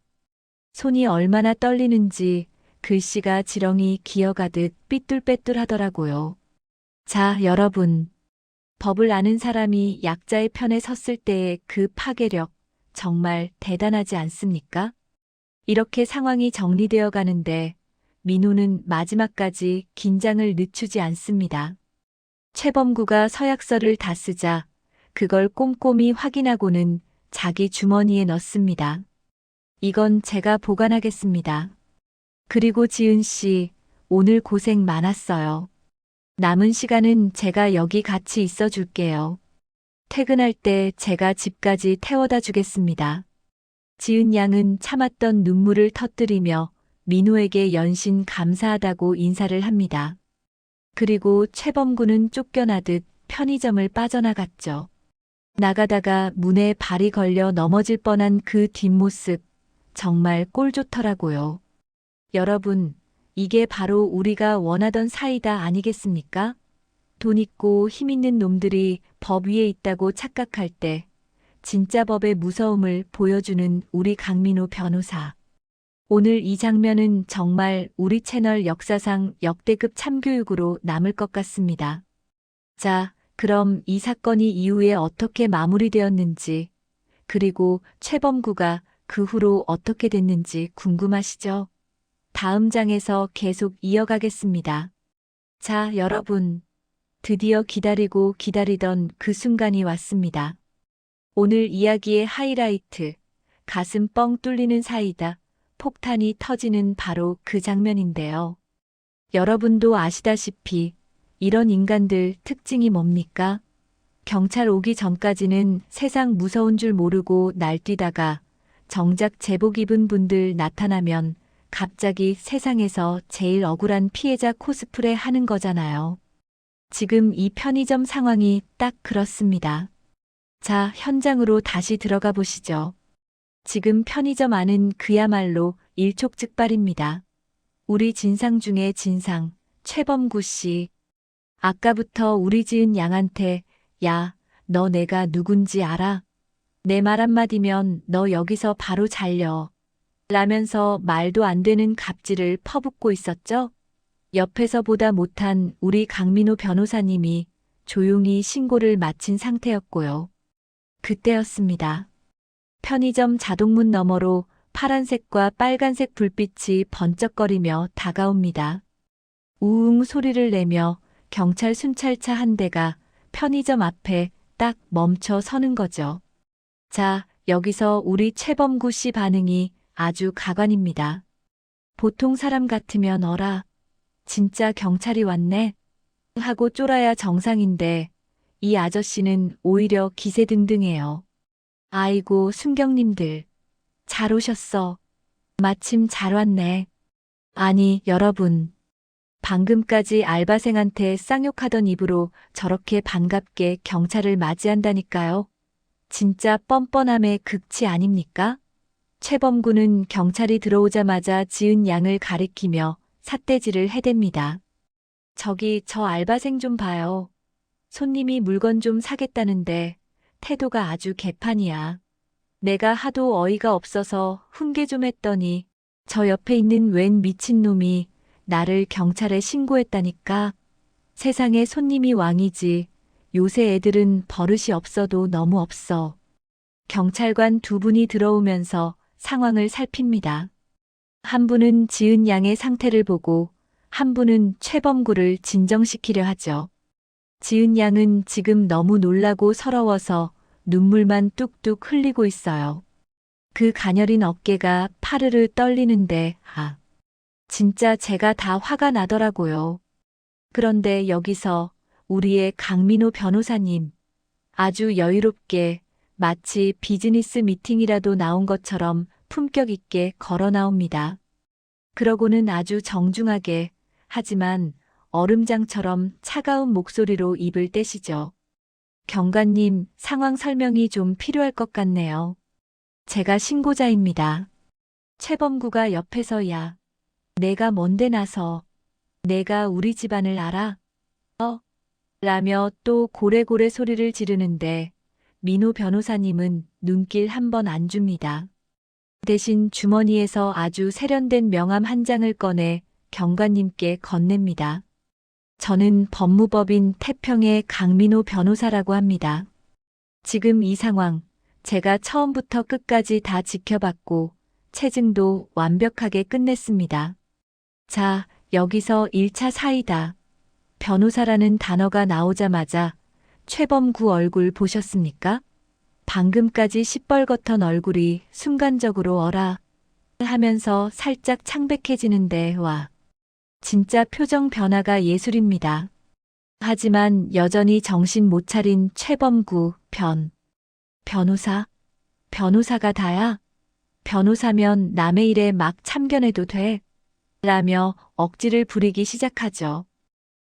손이 얼마나 떨리는지 글씨가 지렁이 기어가듯 삐뚤빼뚤하더라고요. 자, 여러분. 법을 아는 사람이 약자의 편에 섰을 때의 그 파괴력 정말 대단하지 않습니까? 이렇게 상황이 정리되어 가는데 민호는 마지막까지 긴장을 늦추지 않습니다. 최범구가 서약서를 다 쓰자 그걸 꼼꼼히 확인하고는 자기 주머니에 넣습니다. 이건 제가 보관하겠습니다. 그리고 지은 씨, 오늘 고생 많았어요. 남은 시간은 제가 여기 같이 있어 줄게요. 퇴근할 때 제가 집까지 태워다 주겠습니다. 지은 양은 참았던 눈물을 터뜨리며 민호에게 연신 감사하다고 인사를 합니다. 그리고 최범구는 쫓겨나듯 편의점을 빠져나갔죠. 나가다가 문에 발이 걸려 넘어질 뻔한 그 뒷모습, 정말 꼴 좋더라고요. 여러분, 이게 바로 우리가 원하던 사이다 아니겠습니까? 돈 있고 힘 있는 놈들이 법 위에 있다고 착각할 때, 진짜 법의 무서움을 보여주는 우리 강민호 변호사. 오늘 이 장면은 정말 우리 채널 역사상 역대급 참교육으로 남을 것 같습니다. 자, 그럼 이 사건이 이후에 어떻게 마무리되었는지, 그리고 최범구가 그 후로 어떻게 됐는지 궁금하시죠? 다음 장에서 계속 이어가겠습니다. 자, 여러분. 드디어 기다리고 기다리던 그 순간이 왔습니다. 오늘 이야기의 하이라이트, 가슴 뻥 뚫리는 사이다, 폭탄이 터지는 바로 그 장면인데요. 여러분도 아시다시피 이런 인간들 특징이 뭡니까? 경찰 오기 전까지는 세상 무서운 줄 모르고 날뛰다가 정작 제복 입은 분들 나타나면 갑자기 세상에서 제일 억울한 피해자 코스프레 하는 거잖아요. 지금 이 편의점 상황이 딱 그렇습니다. 자, 현장으로 다시 들어가 보시죠. 지금 편의점 안은 그야말로 일촉즉발입니다. 우리 진상 중에 진상, 최범구 씨. 아까부터 우리 지은 양한테 야, 너 내가 누군지 알아? 내 말 한마디면 너 여기서 바로 잘려. 라면서 말도 안 되는 갑질을 퍼붓고 있었죠? 옆에서 보다 못한 우리 강민호 변호사님이 조용히 신고를 마친 상태였고요. 그때였습니다. 편의점 자동문 너머로 파란색과 빨간색 불빛이 번쩍거리며 다가옵니다. 우웅 소리를 내며 경찰 순찰차 한 대가 편의점 앞에 딱 멈춰 서는 거죠. 자, 여기서 우리 최범구 씨 반응이 아주 가관입니다. 보통 사람 같으면 어라, 진짜 경찰이 왔네 하고 쫄아야 정상인데 이 아저씨는 오히려 기세등등해요. 아이고 순경님들, 잘 오셨어. 마침 잘 왔네. 아니 여러분, 방금까지 알바생한테 쌍욕하던 입으로 저렇게 반갑게 경찰을 맞이한다니까요. 진짜 뻔뻔함의 극치 아닙니까? 최범구는 경찰이 들어오자마자 지은 양을 가리키며 삿대질을 해댑니다. 저기 저 알바생 좀 봐요. 손님이 물건 좀 사겠다는데 태도가 아주 개판이야. 내가 하도 어이가 없어서 훈계 좀 했더니 저 옆에 있는 웬 미친놈이 나를 경찰에 신고했다니까. 세상에 손님이 왕이지. 요새 애들은 버릇이 없어도 너무 없어. 경찰관 두 분이 들어오면서 상황을 살핍니다. 한 분은 지은 양의 상태를 보고 한 분은 최범구를 진정시키려 하죠. 지은 양은 지금 너무 놀라고 서러워서 눈물만 뚝뚝 흘리고 있어요. 그 가녀린 어깨가 파르르 떨리는데 진짜 제가 다 화가 나더라고요. 그런데 여기서 우리의 강민호 변호사님 아주 여유롭게 마치 비즈니스 미팅이라도 나온 것처럼 품격 있게 걸어 나옵니다. 그러고는 아주 정중하게 하지만 얼음장처럼 차가운 목소리로 입을 떼시죠. 경관님, 상황 설명이 좀 필요할 것 같네요. 제가 신고자입니다. 최범구가 옆에서 야, 내가 뭔데 나서, 내가 우리 집안을 알아? 라며 또 고래고래 소리를 지르는데 민호 변호사님은 눈길 한 번 안 줍니다. 대신 주머니에서 아주 세련된 명함 한 장을 꺼내 경관님께 건넵니다. 저는 법무법인 태평의 강민호 변호사라고 합니다. 지금 이 상황 제가 처음부터 끝까지 다 지켜봤고 체증도 완벽하게 끝냈습니다. 자, 여기서 1차 사이다. 변호사라는 단어가 나오자마자 최범구 얼굴 보셨습니까? 방금까지 시뻘겋던 얼굴이 순간적으로 어라 하면서 살짝 창백해지는데 와. 진짜 표정 변화가 예술입니다. 하지만 여전히 정신 못 차린 최범구 변호사? 변호사가 다야? 변호사면 남의 일에 막 참견해도 돼? 라며 억지를 부리기 시작하죠.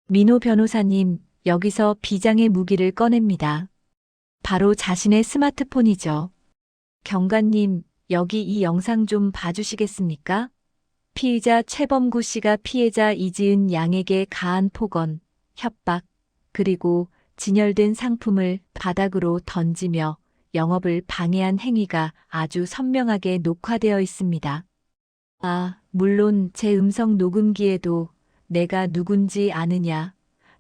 민호 변호사님, 여기서 비장의 무기를 꺼냅니다. 바로 자신의 스마트폰이죠. 경관님, 여기 이 영상 좀 봐주시겠습니까? 피의자 최범구 씨가 피해자 이지은 양에게 가한 폭언, 협박, 그리고 진열된 상품을 바닥으로 던지며 영업을 방해한 행위가 아주 선명하게 녹화되어 있습니다. 아, 물론 제 음성 녹음기에도 내가 누군지 아느냐,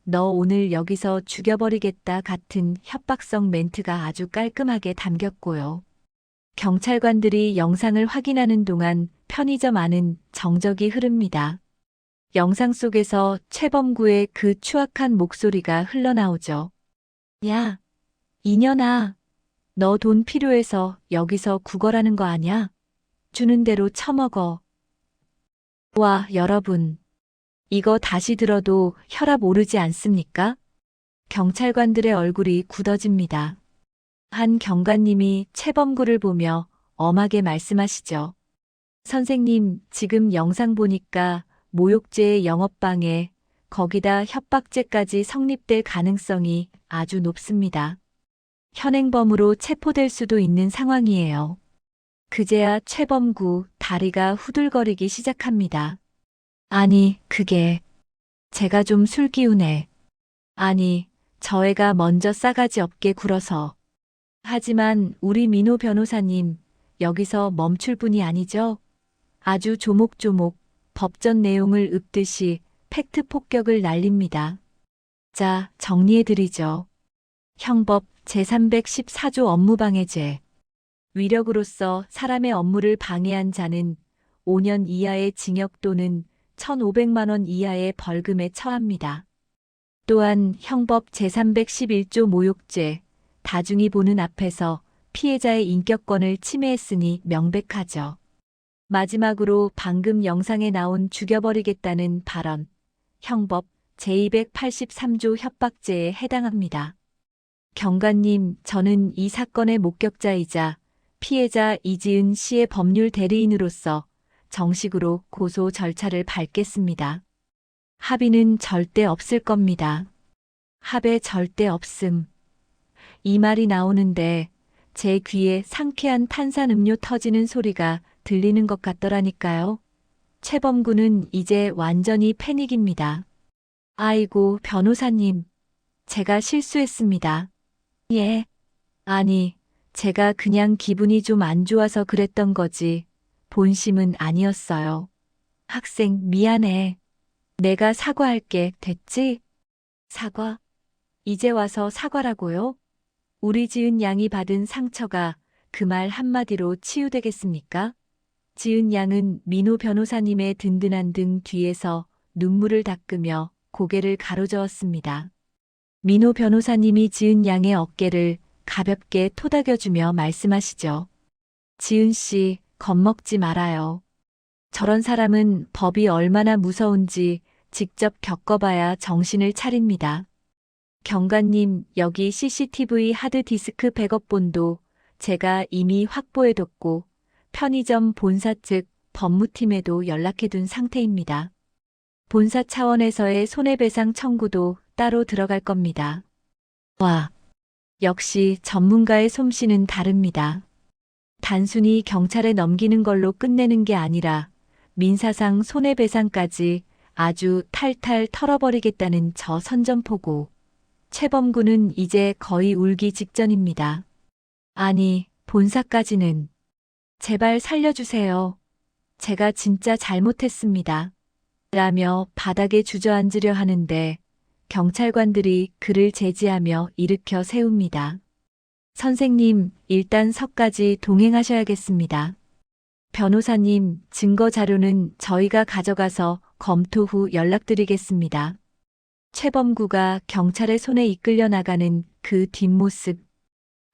너 오늘 여기서 죽여버리겠다 같은 협박성 멘트가 아주 깔끔하게 담겼고요. 경찰관들이 영상을 확인하는 동안 편의점 안은 정적이 흐릅니다. 영상 속에서 최범구의 그 추악한 목소리가 흘러나오죠. 야, 이년아, 너 돈 필요해서 여기서 구걸하는 거 아냐? 주는 대로 처먹어. 와, 여러분. 이거 다시 들어도 혈압 오르지 않습니까? 경찰관들의 얼굴이 굳어집니다. 한 경관님이 최범구를 보며 엄하게 말씀하시죠. 선생님, 지금 영상 보니까 모욕죄의 영업방해, 거기다 협박죄까지 성립될 가능성이 아주 높습니다. 현행범으로 체포될 수도 있는 상황이에요. 그제야 최범구 다리가 후들거리기 시작합니다. 아니, 그게 제가 좀 술 기운해. 아니, 저 애가 먼저 싸가지 없게 굴어서. 하지만 우리 민호 변호사님, 여기서 멈출 분이 아니죠? 아주 조목조목 법전 내용을 읊듯이 팩트 폭격을 날립니다. 자, 정리해드리죠. 형법 제314조 업무방해죄. 위력으로서 사람의 업무를 방해한 자는 5년 이하의 징역 또는 1,500만 원 이하의 벌금에 처합니다. 또한 형법 제311조 모욕죄. 다중이 보는 앞에서 피해자의 인격권을 침해했으니 명백하죠. 마지막으로 방금 영상에 나온 죽여버리겠다는 발언. 형법 제283조 협박죄에 해당합니다. 경관님, 저는 이 사건의 목격자이자 피해자 이지은 씨의 법률 대리인으로서 정식으로 고소 절차를 밟겠습니다. 합의는 절대 없을 겁니다. 합의 절대 없음. 이 말이 나오는데 제 귀에 상쾌한 탄산음료 터지는 소리가 들리는 것 같더라니까요. 최범구는 이제 완전히 패닉입니다. 아이고, 변호사님. 제가 실수했습니다. 예. 아니, 제가 그냥 기분이 좀 안 좋아서 그랬던 거지. 본심은 아니었어요. 학생, 미안해. 내가 사과할게. 됐지? 사과? 이제 와서 사과라고요? 우리 지은 양이 받은 상처가 그 말 한마디로 치유되겠습니까? 지은 양은 민호 변호사님의 든든한 등 뒤에서 눈물을 닦으며 고개를 가로저었습니다. 민호 변호사님이 지은 양의 어깨를 가볍게 토닥여주며 말씀하시죠. 지은 씨, 겁먹지 말아요. 저런 사람은 법이 얼마나 무서운지 직접 겪어봐야 정신을 차립니다. 경관님, 여기 CCTV 하드디스크 백업본도 제가 이미 확보해뒀고 편의점 본사 측 법무팀에도 연락해둔 상태입니다. 본사 차원에서의 손해배상 청구도 따로 들어갈 겁니다. 와, 역시 전문가의 솜씨는 다릅니다. 단순히 경찰에 넘기는 걸로 끝내는 게 아니라 민사상 손해배상까지 아주 탈탈 털어버리겠다는 저 선전포고. 최범구는 이제 거의 울기 직전입니다. 아니, 본사까지는. 제발 살려주세요. 제가 진짜 잘못했습니다. 라며 바닥에 주저앉으려 하는데 경찰관들이 그를 제지하며 일으켜 세웁니다. 선생님, 일단 서까지 동행하셔야겠습니다. 변호사님, 증거 자료는 저희가 가져가서 검토 후 연락드리겠습니다. 최범구가 경찰의 손에 이끌려 나가는 그 뒷모습.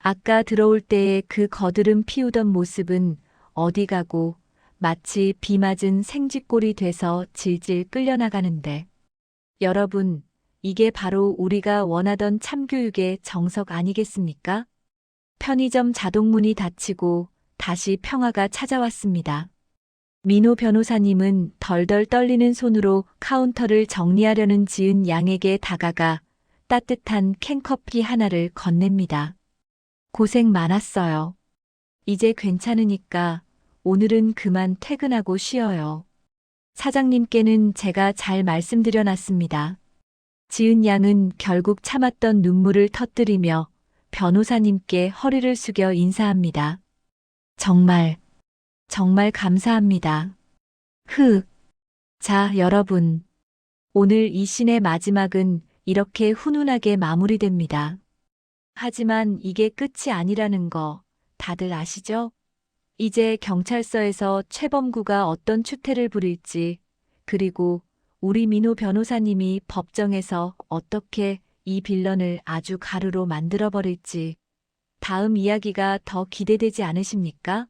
아까 들어올 때의 그 거드름 피우던 모습은 어디 가고 마치 비 맞은 생쥐꼴이 돼서 질질 끌려나가는데. 여러분, 이게 바로 우리가 원하던 참교육의 정석 아니겠습니까? 편의점 자동문이 닫히고 다시 평화가 찾아왔습니다. 민호 변호사님은 덜덜 떨리는 손으로 카운터를 정리하려는 지은 양에게 다가가 따뜻한 캔커피 하나를 건넵니다. 고생 많았어요. 이제 괜찮으니까 오늘은 그만 퇴근하고 쉬어요. 사장님께는 제가 잘 말씀드려 놨습니다. 지은 양은 결국 참았던 눈물을 터뜨리며 변호사님께 허리를 숙여 인사합니다. 정말, 정말 감사합니다. 자, 여러분. 오늘 이 씬의 마지막은 이렇게 훈훈하게 마무리됩니다. 하지만 이게 끝이 아니라는 거 다들 아시죠? 이제 경찰서에서 최범구가 어떤 추태를 부릴지, 그리고 우리 민호 변호사님이 법정에서 어떻게 이 빌런을 아주 가루로 만들어버릴지, 다음 이야기가 더 기대되지 않으십니까?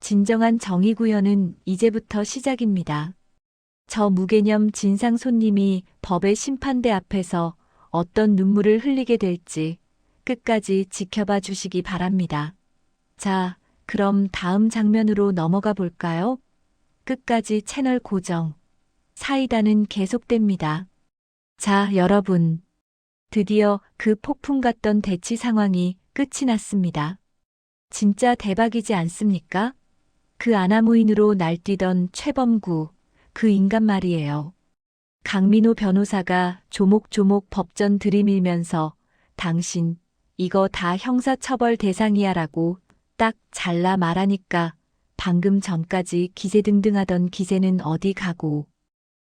진정한 정의 구현은 이제부터 시작입니다. 저 무개념 진상 손님이 법의 심판대 앞에서 어떤 눈물을 흘리게 될지 끝까지 지켜봐 주시기 바랍니다. 자, 그럼 다음 장면으로 넘어가 볼까요? 끝까지 채널 고정. 사이다는 계속됩니다. 자, 여러분. 드디어 그 폭풍 같던 대치 상황이 끝이 났습니다. 진짜 대박이지 않습니까? 그 아나무인으로 날뛰던 최범구, 그 인간 말이에요. 강민호 변호사가 조목조목 법전 들이밀면서 당신 이거 다 형사처벌 대상이야 라고 딱 잘라 말하니까 방금 전까지 기세등등하던 기세는 어디 가고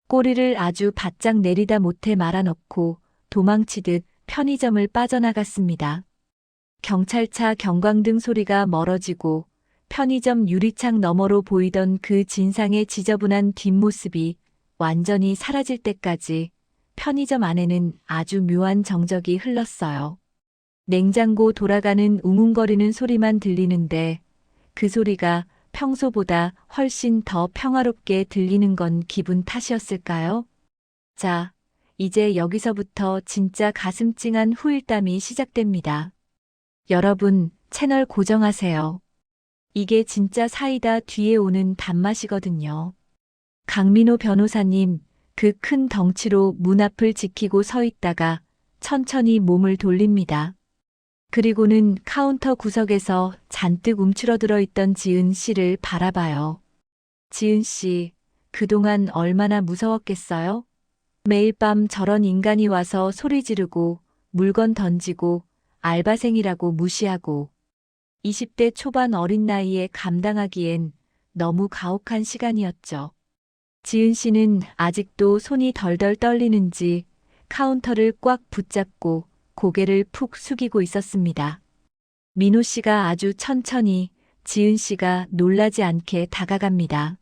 꼬리를 아주 바짝 내리다 못해 말아놓고 도망치듯 편의점을 빠져나갔습니다. 경찰차 경광등 소리가 멀어지고 편의점 유리창 너머로 보이던 그 진상의 지저분한 뒷모습이 완전히 사라질 때까지 편의점 안에는 아주 묘한 정적이 흘렀어요. 냉장고 돌아가는 웅웅거리는 소리만 들리는데 그 소리가 평소보다 훨씬 더 평화롭게 들리는 건 기분 탓이었을까요? 자, 이제 여기서부터 진짜 가슴 찡한 후일담이 시작됩니다. 여러분, 채널 고정하세요. 이게 진짜 사이다 뒤에 오는 단맛이거든요. 강민호 변호사님, 그 큰 덩치로 문 앞을 지키고 서 있다가 천천히 몸을 돌립니다. 그리고는 카운터 구석에서 잔뜩 움츠러들어 있던 지은 씨를 바라봐요. 지은 씨, 그동안 얼마나 무서웠겠어요? 매일 밤 저런 인간이 와서 소리 지르고 물건 던지고 알바생이라고 무시하고 20대 초반 어린 나이에 감당하기엔 너무 가혹한 시간이었죠. 지은 씨는 아직도 손이 덜덜 떨리는지 카운터를 꽉 붙잡고 고개를 푹 숙이고 있었습니다. 민호 씨가 아주 천천히 지은 씨가 놀라지 않게 다가갑니다.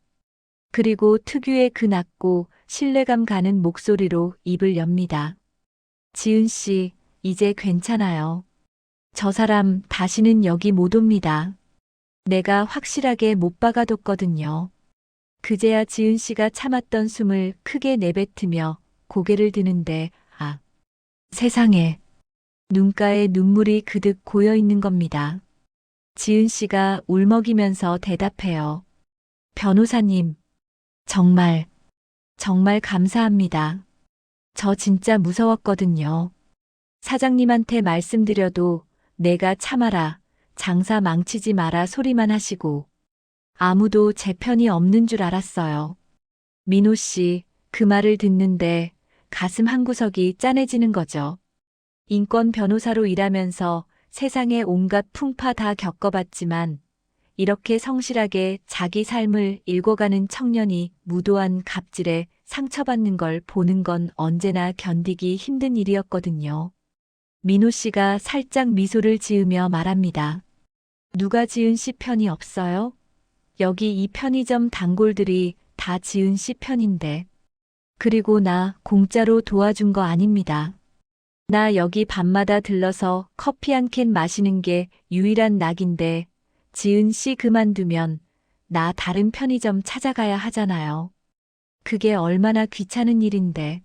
그리고 특유의 그 낮고 신뢰감 가는 목소리로 입을 엽니다. 지은 씨, 이제 괜찮아요. 저 사람 다시는 여기 못 옵니다. 내가 확실하게 못 박아뒀거든요. 그제야 지은 씨가 참았던 숨을 크게 내뱉으며 고개를 드는데, 아, 세상에. 눈가에 눈물이 그득 고여 있는 겁니다. 지은 씨가 울먹이면서 대답해요. 변호사님, 정말, 정말 감사합니다. 저 진짜 무서웠거든요. 사장님한테 말씀드려도 내가 참아라, 장사 망치지 마라 소리만 하시고 아무도 제 편이 없는 줄 알았어요. 민호 씨, 그 말을 듣는데 가슴 한구석이 짠해지는 거죠. 인권 변호사로 일하면서 세상의 온갖 풍파 다 겪어봤지만 이렇게 성실하게 자기 삶을 읽어가는 청년이 무도한 갑질에 상처받는 걸 보는 건 언제나 견디기 힘든 일이었거든요. 민호 씨가 살짝 미소를 지으며 말합니다. 누가 지은 씨 편이 없어요? 여기 이 편의점 단골들이 다 지은 씨 편인데. 그리고 나 공짜로 도와준 거 아닙니다. 나 여기 밤마다 들러서 커피 한 캔 마시는 게 유일한 낙인데 지은 씨 그만두면 나 다른 편의점 찾아가야 하잖아요. 그게 얼마나 귀찮은 일인데.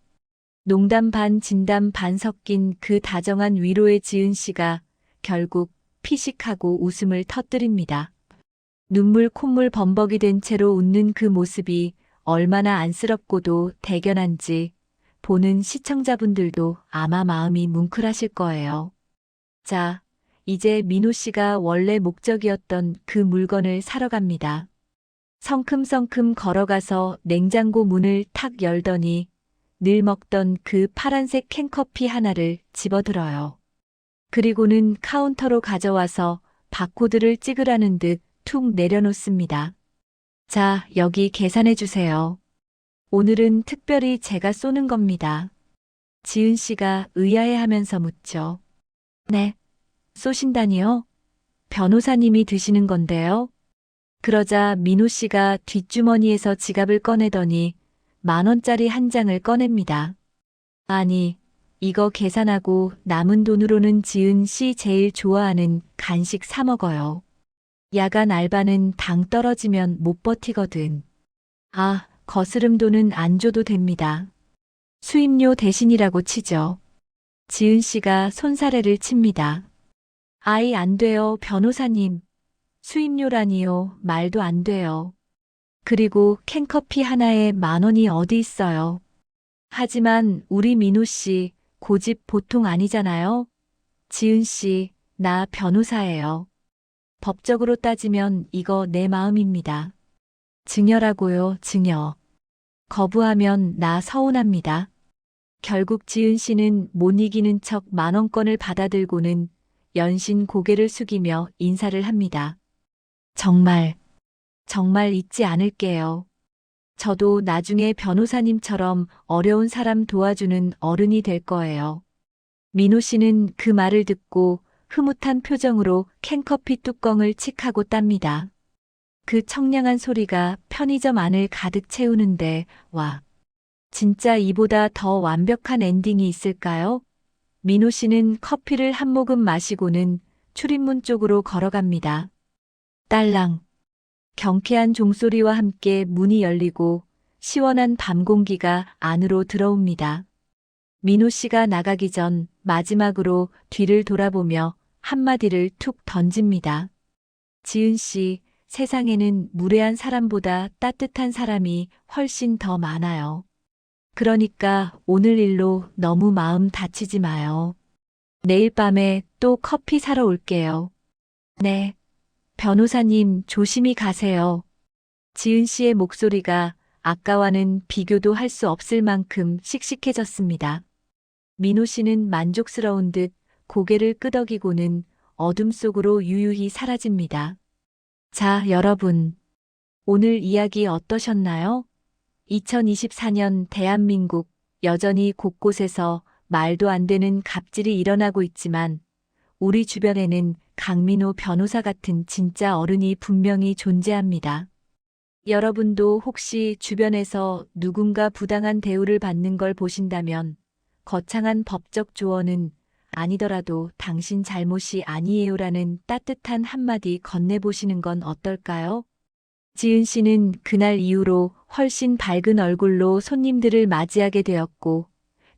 농담 반 진담 반 섞인 그 다정한 위로의 지은 씨가 결국 피식하고 웃음을 터뜨립니다. 눈물 콧물 범벅이 된 채로 웃는 그 모습이 얼마나 안쓰럽고도 대견한지 보는 시청자분들도 아마 마음이 뭉클하실 거예요. 자, 이제 민호 씨가 원래 목적이었던 그 물건을 사러 갑니다. 성큼성큼 걸어가서 냉장고 문을 탁 열더니 늘 먹던 그 파란색 캔커피 하나를 집어들어요. 그리고는 카운터로 가져와서 바코드를 찍으라는 듯 툭 내려놓습니다. 자, 여기 계산해 주세요. 오늘은 특별히 제가 쏘는 겁니다. 지은 씨가 의아해하면서 묻죠. 네, 쏘신다니요? 변호사님이 드시는 건데요. 그러자 민호 씨가 뒷주머니에서 지갑을 꺼내더니 10,000원짜리 한 장을 꺼냅니다. 아니, 이거 계산하고 남은 돈으로는 지은 씨 제일 좋아하는 간식 사 먹어요. 야간 알바는 당 떨어지면 못 버티거든. 아, 거스름 돈은 안 줘도 됩니다. 수입료 대신이라고 치죠. 지은 씨가 손사래를 칩니다. 아이 안 돼요, 변호사님. 수입료라니요, 말도 안 돼요. 그리고 캔커피 하나에 10,000원이 어디 있어요. 하지만 우리 민호 씨 고집 보통 아니잖아요. 지은 씨, 나 변호사예요. 법적으로 따지면 이거 내 마음입니다. 증여라고요, 증여. 거부하면 나 서운합니다. 결국 지은 씨는 못 이기는 척 10,000원권을 받아들고는 연신 고개를 숙이며 인사를 합니다. 정말 잊지 않을게요. 저도 나중에 변호사님처럼 어려운 사람 도와주는 어른이 될 거예요. 민호 씨는 그 말을 듣고 흐뭇한 표정으로 캔커피 뚜껑을 칙 하고 땁니다. 그 청량한 소리가 편의점 안을 가득 채우는데, 와, 진짜 이보다 더 완벽한 엔딩이 있을까요? 민호 씨는 커피를 한 모금 마시고는 출입문 쪽으로 걸어갑니다. 딸랑. 경쾌한 종소리와 함께 문이 열리고 시원한 밤 공기가 안으로 들어옵니다. 민호 씨가 나가기 전 마지막으로 뒤를 돌아보며 한마디를 툭 던집니다. 지은 씨, 세상에는 무례한 사람보다 따뜻한 사람이 훨씬 더 많아요. 그러니까 오늘 일로 너무 마음 다치지 마요. 내일 밤에 또 커피 사러 올게요. 네. 변호사님 조심히 가세요. 지은 씨의 목소리가 아까와는 비교도 할 수 없을 만큼 씩씩해졌습니다. 민호 씨는 만족스러운 듯 고개를 끄덕이고는 어둠 속으로 유유히 사라집니다. 자, 여러분. 오늘 이야기 어떠셨나요? 2024년 대한민국 여전히 곳곳에서 말도 안 되는 갑질이 일어나고 있지만 우리 주변에는 강민호 변호사 같은 진짜 어른이 분명히 존재합니다. 여러분도 혹시 주변에서 누군가 부당한 대우를 받는 걸 보신다면 거창한 법적 조언은 아니더라도 당신 잘못이 아니에요라는 따뜻한 한마디 건네보시는 건 어떨까요? 지은 씨는 그날 이후로 훨씬 밝은 얼굴로 손님들을 맞이하게 되었고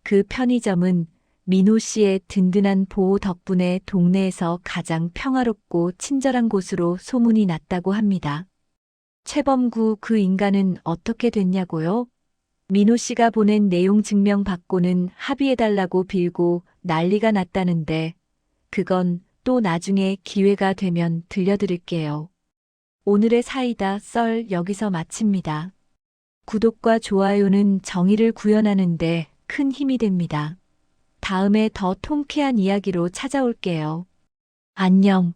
그 편의점은 민호 씨의 든든한 보호 덕분에 동네에서 가장 평화롭고 친절한 곳으로 소문이 났다고 합니다. 최범구 그 인간은 어떻게 됐냐고요? 민호 씨가 보낸 내용 증명 받고는 합의해달라고 빌고 난리가 났다는데 그건 또 나중에 기회가 되면 들려드릴게요. 오늘의 사이다 썰 여기서 마칩니다. 구독과 좋아요는 정의를 구현하는데 큰 힘이 됩니다. 다음에 더 통쾌한 이야기로 찾아올게요. 안녕.